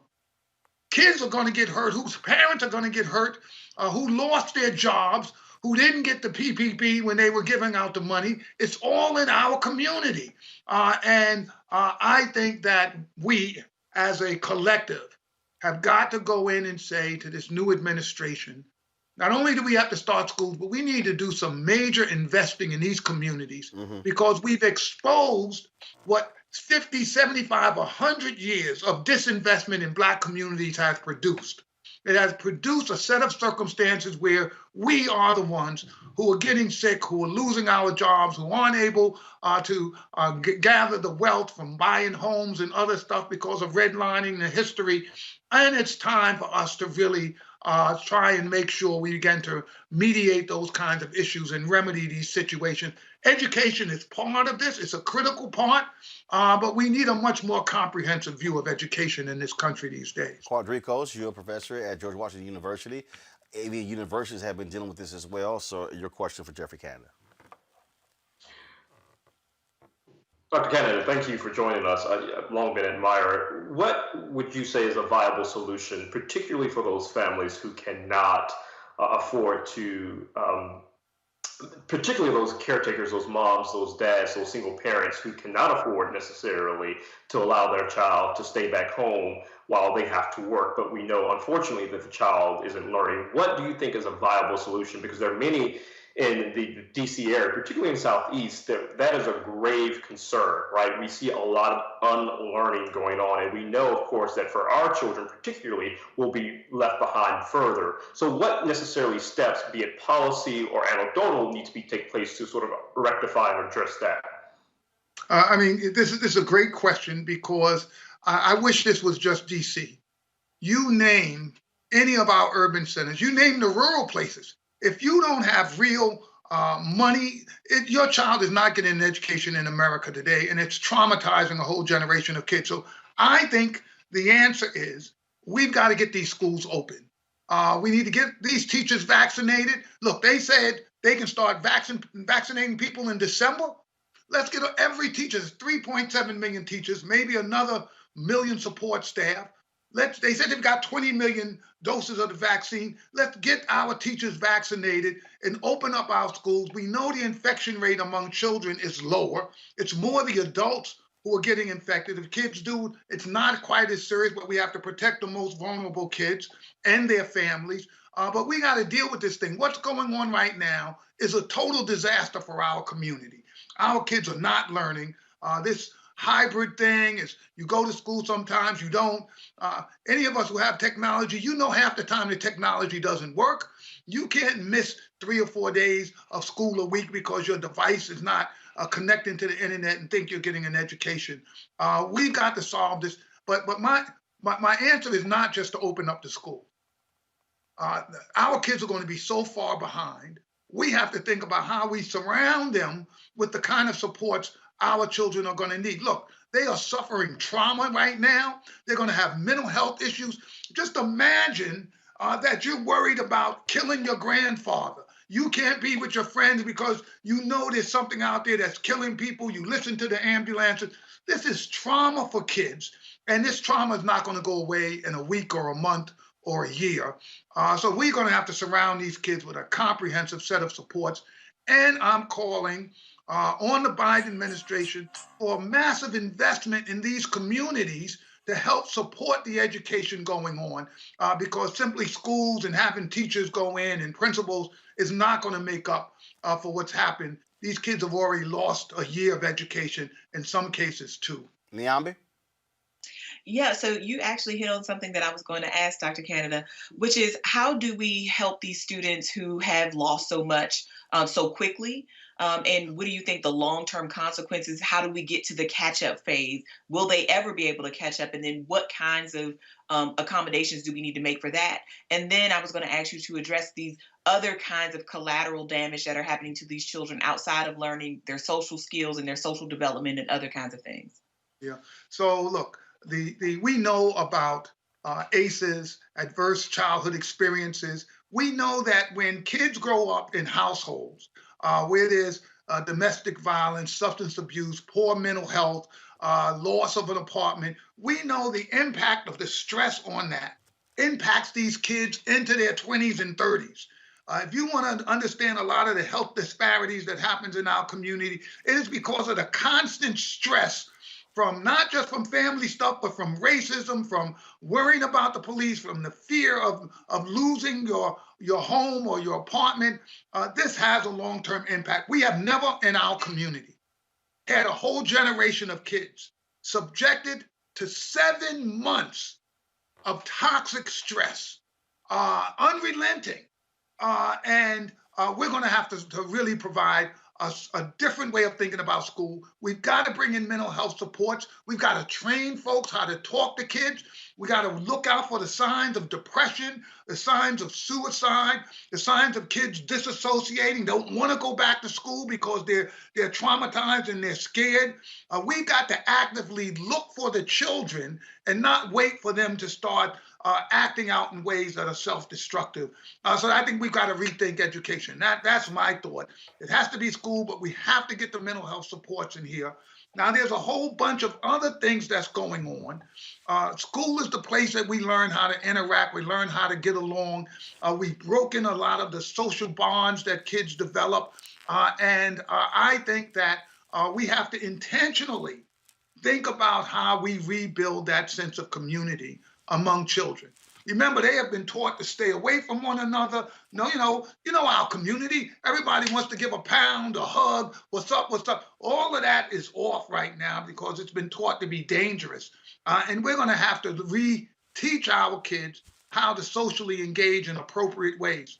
kids are going to get hurt, whose parents are going to get hurt, who lost their jobs, who didn't get the PPP when they were giving out the money. It's all in our community. I think that we, as a collective, have got to go in and say to this new administration, not only do we have to start schools, but we need to do some major investing in these communities because we've exposed what 50, 75, 100 years of disinvestment in Black communities has produced. It has produced a set of circumstances where we are the ones who are getting sick, who are losing our jobs, who aren't able to gather the wealth from buying homes and other stuff because of redlining the history. And it's time for us to really try and make sure we begin to mediate those kinds of issues and remedy these situations. Education is part of this. It's a critical part, but we need a much more comprehensive view of education in this country these days. Quadricos, you're a professor at George Washington University. AV universities have been dealing with this as well. So your question for Jeffrey Canada. Dr. Canada, thank you for joining us. I've long been an admirer. What would you say is a viable solution, particularly for those families who cannot afford to, particularly those caretakers, those moms, those dads, those single parents who cannot afford necessarily to allow their child to stay back home while they have to work, but we know, unfortunately, that the child isn't learning. What do you think is a viable solution? Because there are many in the DC area, particularly in the Southeast, that is a grave concern, right? We see a lot of unlearning going on, and we know, of course, that for our children particularly, will be left behind further. So what necessarily steps, be it policy or anecdotal, need to take place to sort of rectify and address that? This is a great question because I wish this was just DC. You name any of our urban centers, you name the rural places. If you don't have real money, your child is not getting an education in America today, and it's traumatizing a whole generation of kids. So I think the answer is we've got to get these schools open. We need to get these teachers vaccinated. Look, they said they can start vaccinating people in December. Let's get every teacher, 3.7 million teachers, maybe another million support staff. They said they've got 20 million doses of the vaccine. Let's get our teachers vaccinated and open up our schools. We know the infection rate among children is lower. It's more the adults who are getting infected. If kids do, it's not quite as serious, but we have to protect the most vulnerable kids and their families. But we got to deal with this thing. What's going on right now is a total disaster for our community. Our kids are not learning. This hybrid thing is you go to school sometimes, you don't. Any of us who have technology, you know half the time the technology doesn't work. You can't miss 3 or 4 days of school a week because your device is not connecting to the internet and think you're getting an education. We've got to solve this. But my answer is not just to open up the school. Our kids are going to be so far behind. We have to think about how we surround them with the kind of supports our children are going to need. Look, they are suffering trauma right now. They're going to have mental health issues. Just imagine that you're worried about killing your grandfather. You can't be with your friends because you know there's something out there that's killing people. You listen to the ambulances. This is trauma for kids. And this trauma is not going to go away in a week or a month or a year. So we're going to have to surround these kids with a comprehensive set of supports. And I'm calling on the Biden administration for a massive investment in these communities to help support the education going on, because simply schools and having teachers go in and principals is not going to make up for what's happened. These kids have already lost a year of education, in some cases two. Niambi? Yeah, so you actually hit on something that I was going to ask Dr. Canada, which is how do we help these students who have lost so much so quickly? And what do you think the long-term consequences? How do we get to the catch-up phase? Will they ever be able to catch up? And then what kinds of accommodations do we need to make for that? And then I was going to ask you to address these other kinds of collateral damage that are happening to these children outside of learning their social skills and their social development and other kinds of things. Yeah. So look, we know about ACEs, adverse childhood experiences. We know that when kids grow up in households where there's domestic violence, substance abuse, poor mental health, loss of an apartment, we know the impact of the stress on that impacts these kids into their 20s and 30s. If you want to understand a lot of the health disparities that happens in our community, it is because of the constant stress from not just from family stuff, but from racism, from worrying about the police, from the fear of losing your home or your apartment. This has a long-term impact. We have never in our community had a whole generation of kids subjected to 7 months of toxic stress, unrelenting. And we're going to have to really provide a different way of thinking about school. We've got to bring in mental health supports. We've got to train folks how to talk to kids. We got to look out for the signs of depression, the signs of suicide, the signs of kids disassociating, don't want to go back to school because they're traumatized and they're scared. We've got to actively look for the children and not wait for them to start acting out in ways that are self-destructive. So I think we've got to rethink education. That's my thought. It has to be school, but we have to get the mental health supports in here. Now, there's a whole bunch of other things that's going on. School is the place that we learn how to interact. We learn how to get along. We've broken a lot of the social bonds that kids develop. And I think that we have to intentionally think about how we rebuild that sense of community among children. Remember, they have been taught to stay away from one another. No, you know our community. Everybody wants to give a pound, a hug. What's up? What's up? All of that is off right now because it's been taught to be dangerous. And we're going to have to re-teach our kids how to socially engage in appropriate ways.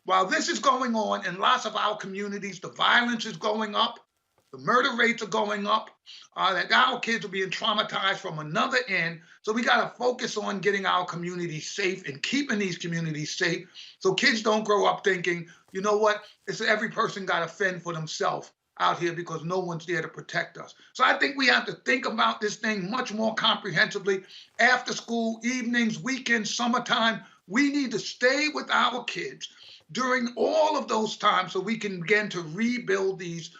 While this is going on in lots of our communities, the violence is going up. The murder rates are going up, that our kids are being traumatized from another end. So we got to focus on getting our communities safe and keeping these communities safe so kids don't grow up thinking, you know what, it's every person got to fend for themselves out here because no one's there to protect us. So I think we have to think about this thing much more comprehensively. After school, evenings, weekends, summertime, we need to stay with our kids during all of those times so we can begin to rebuild these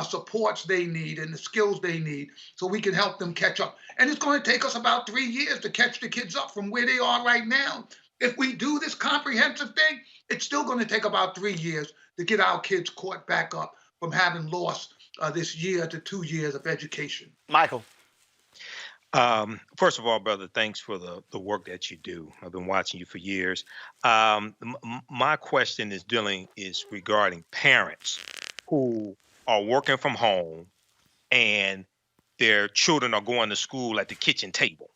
supports they need and the skills they need so we can help them catch up. And it's going to take us about 3 years to catch the kids up from where they are right now. If we do this comprehensive thing, it's still going to take about 3 years to get our kids caught back up from having lost this year to 2 years of education. Michael. First of all, brother, thanks for the work that you do. I've been watching you for years. My question is regarding parents who are working from home and their children are going to school at the kitchen table.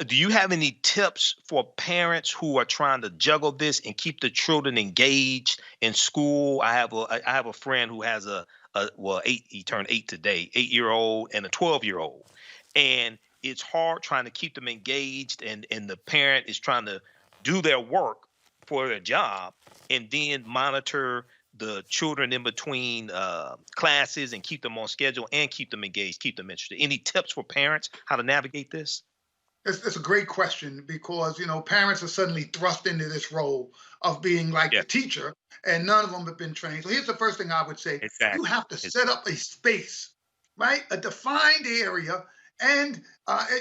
Do you have any tips for parents who are trying to juggle this and keep the children engaged in school? I have a friend who has he turned 8 today, 8-year-old and a 12-year-old. And it's hard trying to keep them engaged and the parent is trying to do their work for their job and then monitor the children in between classes and keep them on schedule and keep them engaged, keep them interested. Any tips for parents how to navigate this? It's a great question because, parents are suddenly thrust into this role of being like the teacher and none of them have been trained. So here's the first thing I would say. Exactly. You have to set up a space, right? A defined area. And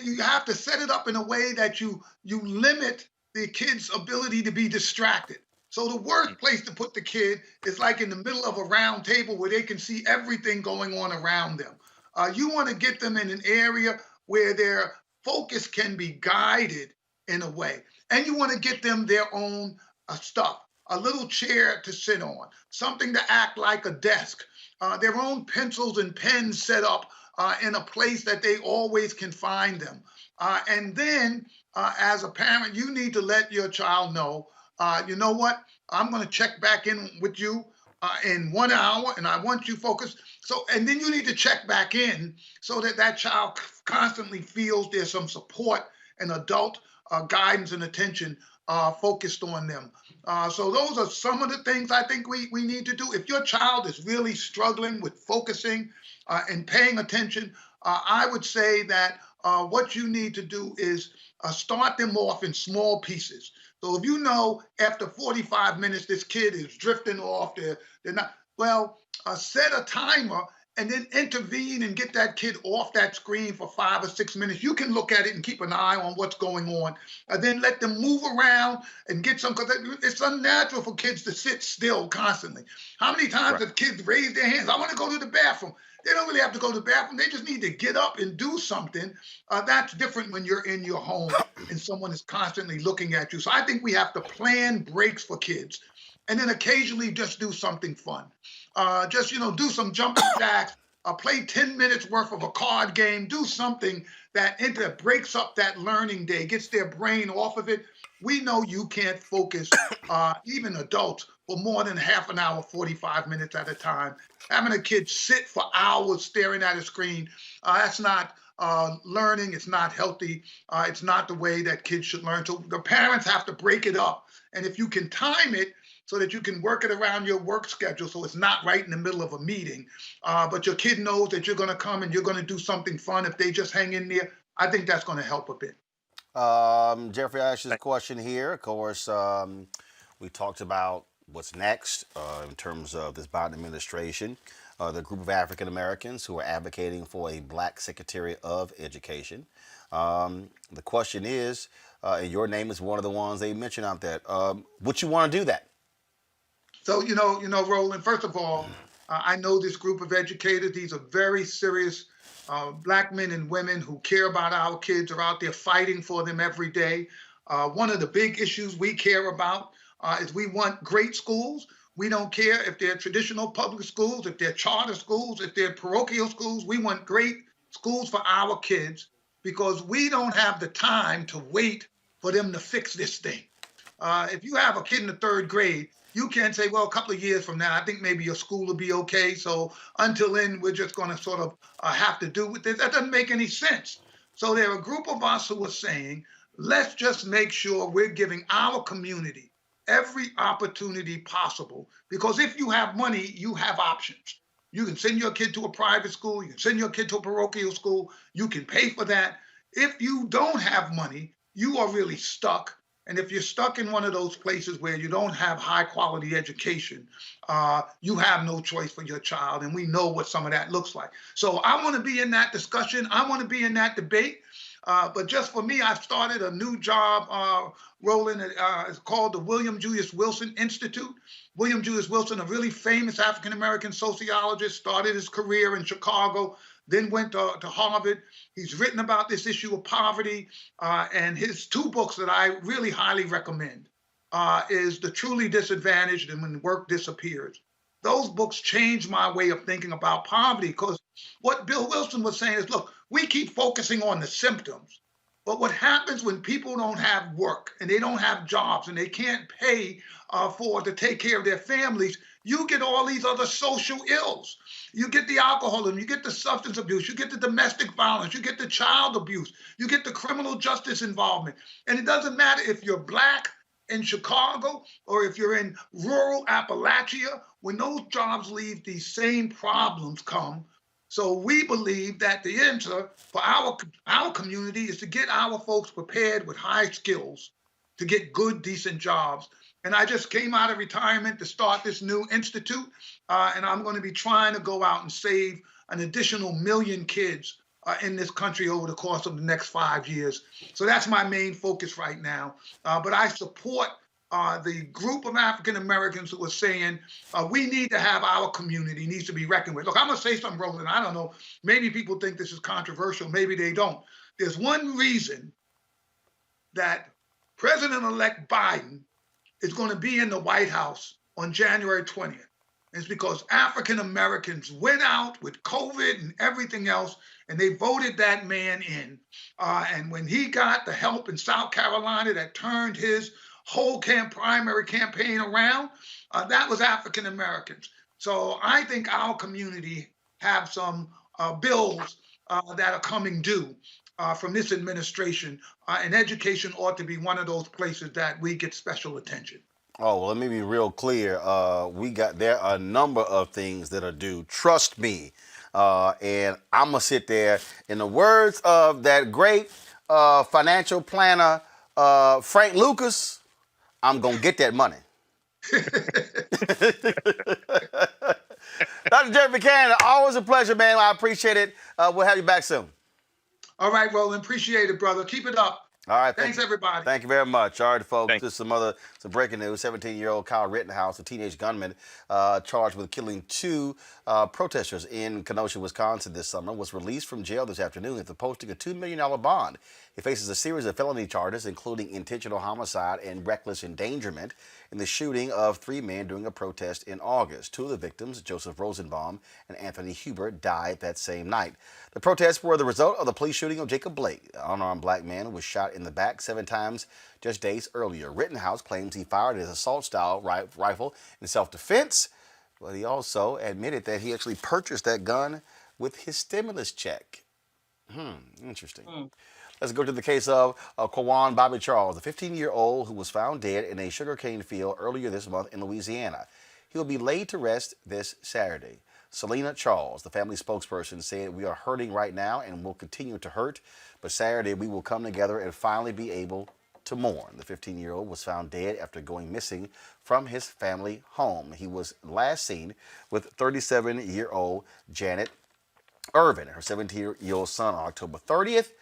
you have to set it up in a way that you limit the kid's ability to be distracted. So the worst place to put the kid is like in the middle of a round table where they can see everything going on around them. You want to get them in an area where their focus can be guided in a way. And you want to get them their own stuff, a little chair to sit on, something to act like a desk, their own pencils and pens set up in a place that they always can find them. And then as a parent, you need to let your child know, you know what, I'm going to check back in with you in 1 hour and I want you focused. So, and then you need to check back in so that that child constantly feels there's some support and adult guidance and attention focused on them. So those are some of the things I think we need to do. If your child is really struggling with focusing and paying attention, I would say that what you need to do is start them off in small pieces. So if you know after 45 minutes this kid is drifting off, they're not, well, set a timer and then intervene and get that kid off that screen for 5 or 6 minutes. You can look at it and keep an eye on what's going on. And then let them move around and get some, because it's unnatural for kids to sit still constantly. How many times have kids raised their hands? I want to go to the bathroom. They don't really have to go to the bathroom. They just need to get up and do something. That's different when you're in your home and someone is constantly looking at you. So I think we have to plan breaks for kids and then occasionally just do something fun. Just, do some jumping jacks, play 10 minutes worth of a card game, do something that breaks up that learning day, gets their brain off of it. We know you can't focus, even adults, for more than half an hour, 45 minutes at a time. Having a kid sit for hours staring at a screen, that's not learning. It's not healthy. It's not the way that kids should learn. So the parents have to break it up. And if you can time it so that you can work it around your work schedule so it's not right in the middle of a meeting, but your kid knows that you're going to come and you're going to do something fun if they just hang in there, I think that's going to help a bit. Jeffrey, I asked you a question here. Of course, we talked about what's next in terms of this Biden administration. The group of African Americans who are advocating for a Black Secretary of Education. The question is, and your name is one of the ones they mentioned out there. Would you want to do that? So, Roland, first of all, I know this group of educators. These are very serious Black men and women who care about our kids, are out there fighting for them every day. One of the big issues we care about is we want great schools. We don't care if they're traditional public schools, if they're charter schools, if they're parochial schools. We want great schools for our kids because we don't have the time to wait for them to fix this thing. If you have a kid in the 3rd grade, you can't say, well, a couple of years from now, I think maybe your school will be okay. So until then, we're just going to sort of have to do with this. That doesn't make any sense. So there are a group of us who are saying, let's just make sure we're giving our community every opportunity possible. Because if you have money, you have options. You can send your kid to a private school. You can send your kid to a parochial school. You can pay for that. If you don't have money, you are really stuck. And if you're stuck in one of those places where you don't have high quality education, you have no choice for your child. And we know what some of that looks like. So I want to be in that discussion. I want to be in that debate. But just for me, I've started a new job, Roland. It's called the William Julius Wilson Institute. William Julius Wilson, a really famous African-American sociologist, started his career in Chicago, then went to Harvard. He's written about this issue of poverty, and his 2 books that I really highly recommend is The Truly Disadvantaged and When Work Disappears. Those books changed my way of thinking about poverty because what Bill Wilson was saying is, look, we keep focusing on the symptoms, but what happens when people don't have work and they don't have jobs and they can't pay to take care of their families, you get all these other social ills. You get the alcoholism, you get the substance abuse, you get the domestic violence, you get the child abuse, you get the criminal justice involvement. And it doesn't matter if you're Black in Chicago or if you're in rural Appalachia, when those jobs leave, these same problems come. So we believe that the answer for our community is to get our folks prepared with high skills to get good, decent jobs. And I just came out of retirement to start this new institute, and I'm going to be trying to go out and save an additional 1 million kids in this country over the course of the next 5 years. So that's my main focus right now. But I support the group of African Americans who are saying we need to have our community needs to be reckoned with. Look, I'm going to say something, Roland. I don't know. Maybe people think this is controversial. Maybe they don't. There's one reason that President-elect Biden is going to be in the White House on January 20th. It's because African Americans went out with COVID and everything else, and they voted that man in. And when he got the help in South Carolina that turned his whole primary campaign around, that was African Americans. So I think our community have some bills that are coming due from this administration, and education ought to be one of those places that we get special attention. Oh, well, let me be real clear. There are a number of things that are due. Trust me. And I'm going to sit there. In the words of that great financial planner, Frank Lucas, I'm going to get that money. Dr. Jerry Buchanan, always a pleasure, man. I appreciate it. We'll have you back soon. All right, Roland. Appreciate it, brother. Keep it up. All right. Thanks, everybody. Thank you very much. All right, folks. Just some breaking news. 17-year-old Kyle Rittenhouse, a teenage gunman charged with killing 2 protesters in Kenosha, Wisconsin this summer, was released from jail this afternoon after posting a $2 million bond. He faces a series of felony charges, including intentional homicide and reckless endangerment in the shooting of 3 men during a protest in August. 2 of the victims, Joseph Rosenbaum and Anthony Hubert, died that same night. The protests were the result of the police shooting of Jacob Blake, an unarmed black man who was shot in the back 7 times just days earlier. Rittenhouse claims he fired his assault-style rifle in self-defense, but he also admitted that he actually purchased that gun with his stimulus check. Interesting. Let's go to the case of Kawan Bobby Charles, a 15-year-old who was found dead in a sugarcane field earlier this month in Louisiana. He will be laid to rest this Saturday. Selena Charles, the family spokesperson, said, "We are hurting right now and will continue to hurt, but Saturday we will come together and finally be able to mourn." The 15-year-old was found dead after going missing from his family home. He was last seen with 37-year-old Janet Irvin, her 17-year-old son, on October 30th.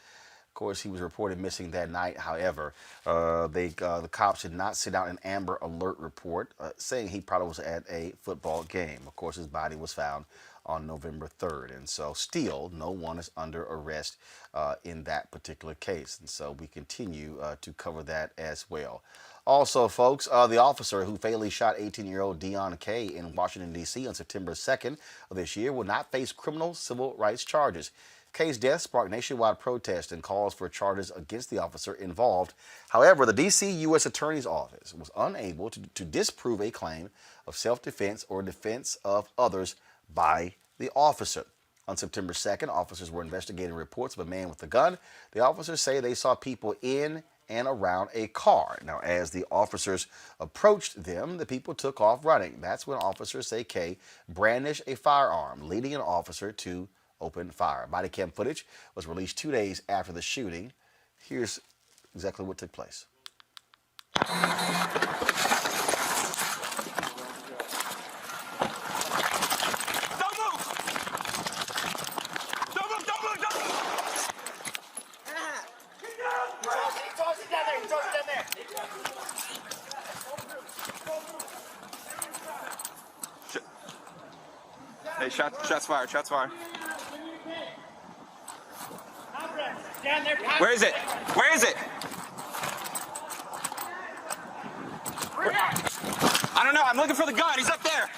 Of course, he was reported missing that night. However, the cops did not send out an Amber Alert report saying he probably was at a football game. Of course, his body was found on November 3rd. And so still, no one is under arrest in that particular case. And so we continue to cover that as well. Also, folks, the officer who fatally shot 18-year-old Deon Kay in Washington, D.C. on September 2nd of this year will not face criminal civil rights charges. Kay's death sparked nationwide protest and calls for charges against the officer involved. However, the D.C. U.S. Attorney's Office was unable to disprove a claim of self-defense or defense of others by the officer. On September 2nd, officers were investigating reports of a man with a gun. The officers say they saw people in and around a car. Now, as the officers approached them, the people took off running. That's when officers say Kay brandished a firearm, leading an officer to open fire. Body cam footage was released 2 days after the shooting. Here's exactly what took place. Hey, shots fired, shots fired. Where is it? Where is it? I don't know. I'm looking for the gun. He's up there.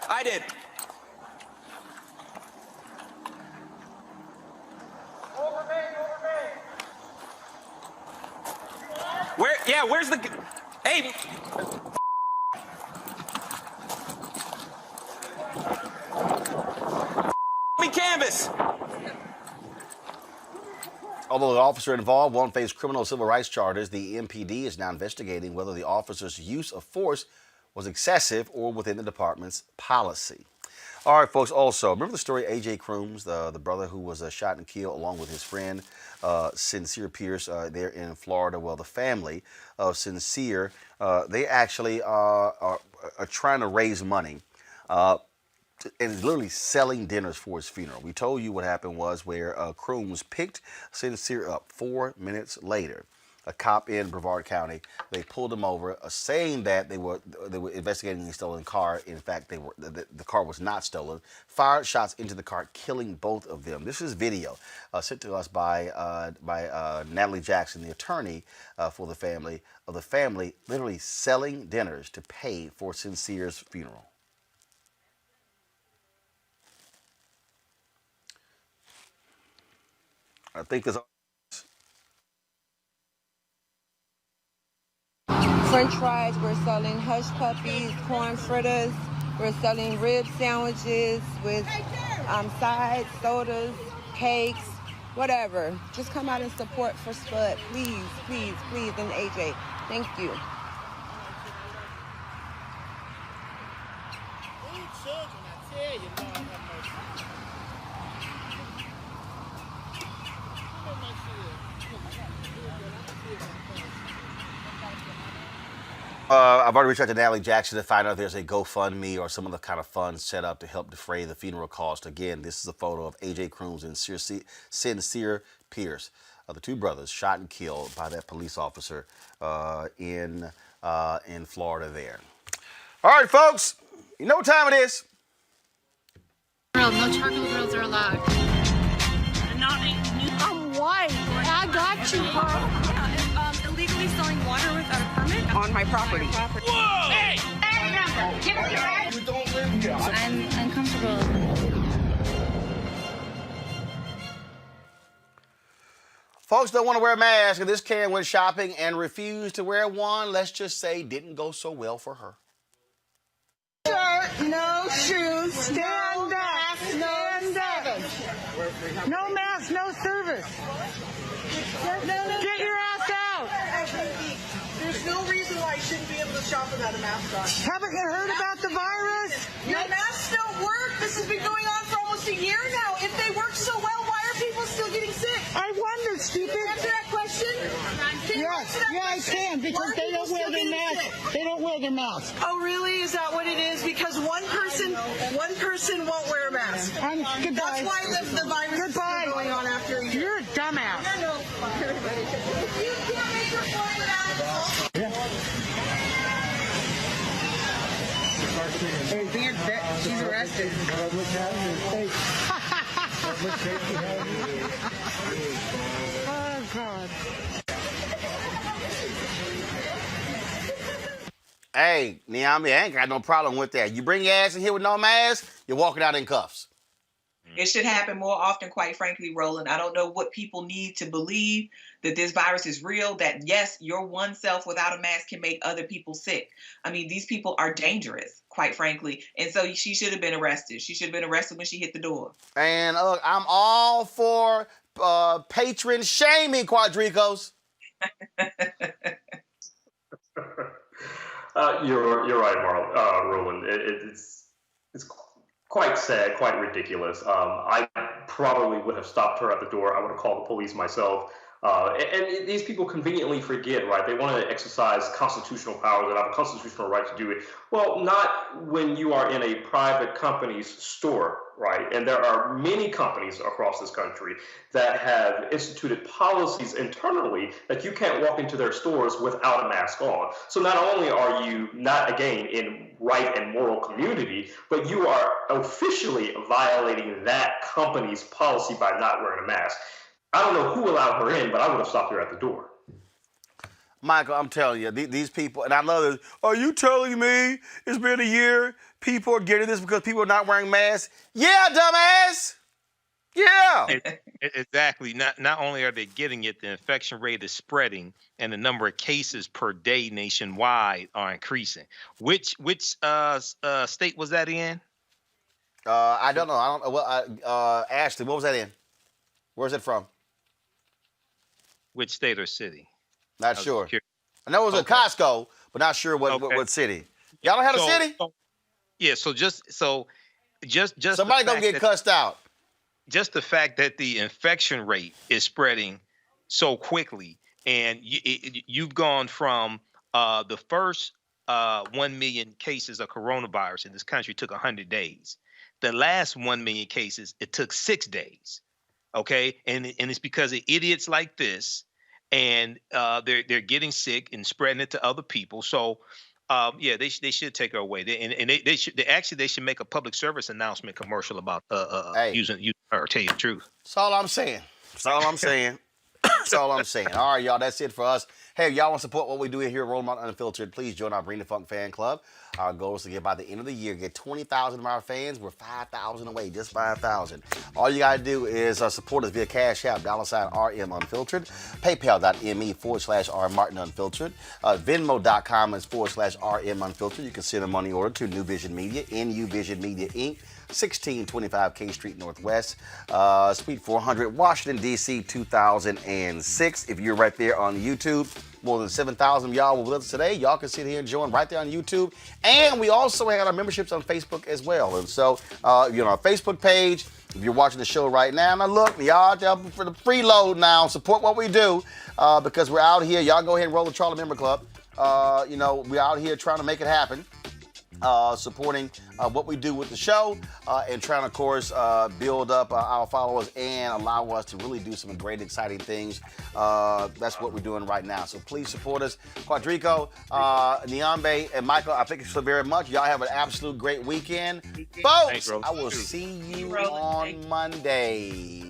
I did. Where? Yeah, where's the... Hey! Canvas! Although the officer involved won't face criminal civil rights charges, the MPD is now investigating whether the officer's use of force was excessive or within the department's policy. All right, folks, also, remember the story A.J. Crooms, the brother who was shot and killed along with his friend, Sincere Pierce, there in Florida? Well, the family of Sincere, they actually are trying to raise money and is literally selling dinners for his funeral. We told you what happened was where Crooms picked Sincere up 4 minutes later. A cop in Brevard County, they pulled him over, saying that they were investigating a stolen car. In fact, the car was not stolen. Fired shots into the car, killing both of them. This is video sent to us by Natalie Jackson, the attorney for the family literally selling dinners to pay for Sincere's funeral. I think there's French fries, we're selling hush puppies, corn fritters, we're selling rib sandwiches with sides, sodas, cakes, whatever. Just come out and support for Spud, please, please, please, and AJ. Thank you. I've already reached out to Natalie Jackson to find out if there's a GoFundMe or some other kind of fund set up to help defray the funeral cost. Again, this is a photo of AJ Crooms and Sincere Pierce, the two brothers shot and killed by that police officer in Florida there. All right, folks, you know what time it is. No charcoal grills are allowed. I'm white. I got you, huh? Illegally selling water without a permit On my property. Whoa! Hey! You don't live here. I'm uncomfortable. Folks don't want to wear a mask, and this Karen went shopping and refused to wear one. Let's just say didn't go so well for her. Shirt, no shoes, stand up, stand up. No mask, no service. Get your ass out. There's no reason why you shouldn't be able to shop without a mask on. Haven't you heard about the virus? Your masks don't work. This has been going on for almost a year now. If they work so well, why are people still getting sick? I wonder, stupid. Can you answer that question? I can, because they don't wear their mask. They don't wear their mask. Oh, really? Is that what it is? Because one person won't wear a mask. Goodbye. That's why the virus is still going on after a year. You're a dumbass. If you can't make your point without She's arrested. Oh, God. Hey, Niami, I ain't got no problem with that. You bring your ass in here with no mask, you're walking out in cuffs. It should happen more often, quite frankly, Roland. I don't know what people need to believe that this virus is real, that yes, your one self without a mask can make other people sick. I mean, these people are dangerous, quite frankly. And so she should have been arrested. She should have been arrested when she hit the door. And look, I'm all for patron shaming, Quadricos. You're right, Roland. It's quite sad, quite ridiculous. I probably would have stopped her at the door. I would have called the police myself. And these people conveniently forget, right? They want to exercise constitutional powers and have a constitutional right to do it. Well, not when you are in a private company's store, right? And there are many companies across this country that have instituted policies internally that you can't walk into their stores without a mask on. So not only are you not, again, in right and moral community, but you are officially violating that company's policy by not wearing a mask. I don't know who allowed her in, but I would have stopped her at the door. Michael, I'm telling you, these people, and I love this. Are you telling me it's been a year, people are getting this because people are not wearing masks? Yeah, dumbass. Yeah. Exactly. Not only are they getting it, the infection rate is spreading, and the number of cases per day nationwide are increasing. Which state was that in? I don't know. Well, Ashley, what was that in? Where's it from? Which state or city? Not sure. I know it was at Costco, but not sure what city. Y'all don't have a city? Yeah. So just somebody gonna get cussed out. Just the fact that the infection rate is spreading so quickly, and you've gone from the first 1 million cases of coronavirus in this country took 100 days. the last 1 million cases, it took 6 days. Okay, and it's because of idiots like this, and they're getting sick and spreading it to other people. So, yeah, they should take her away. They should make a public service announcement commercial about using her. Tell you the truth. That's all I'm saying. That's all I'm saying. That's all I'm saying. All right, y'all, that's it for us. Hey, if y'all want to support what we do here at Rolling Mountain Unfiltered, please join our Bring the Funk fan club. Our goal is to get by the end of the year, get 20,000 of our fans. We're 5,000 away, just 5,000. All you got to do is support us via Cash App, $RM Unfiltered, PayPal.me/R Martin Unfiltered, Venmo.com/RM Unfiltered. You can send a money order to New Vision Media, NU Vision Media, Inc., 1625 K Street Northwest, Suite 400, Washington, D.C., 2006. If you're right there on YouTube, more than 7,000 of y'all were with us today. Y'all can sit here and join right there on YouTube. And we also have our memberships on Facebook as well. And so, our Facebook page, if you're watching the show right now, look, y'all for the freeload now. Support what we do because we're out here. Y'all go ahead and roll the Charlie Member Club. We're out here trying to make it happen. Supporting what we do with the show and trying to, of course, build up our followers and allow us to really do some great, exciting things. That's what we're doing right now. So please support us. Quadrico, Niambe, and Michael, I thank you so very much. Y'all have an absolute great weekend. Folks, I will see you on Monday.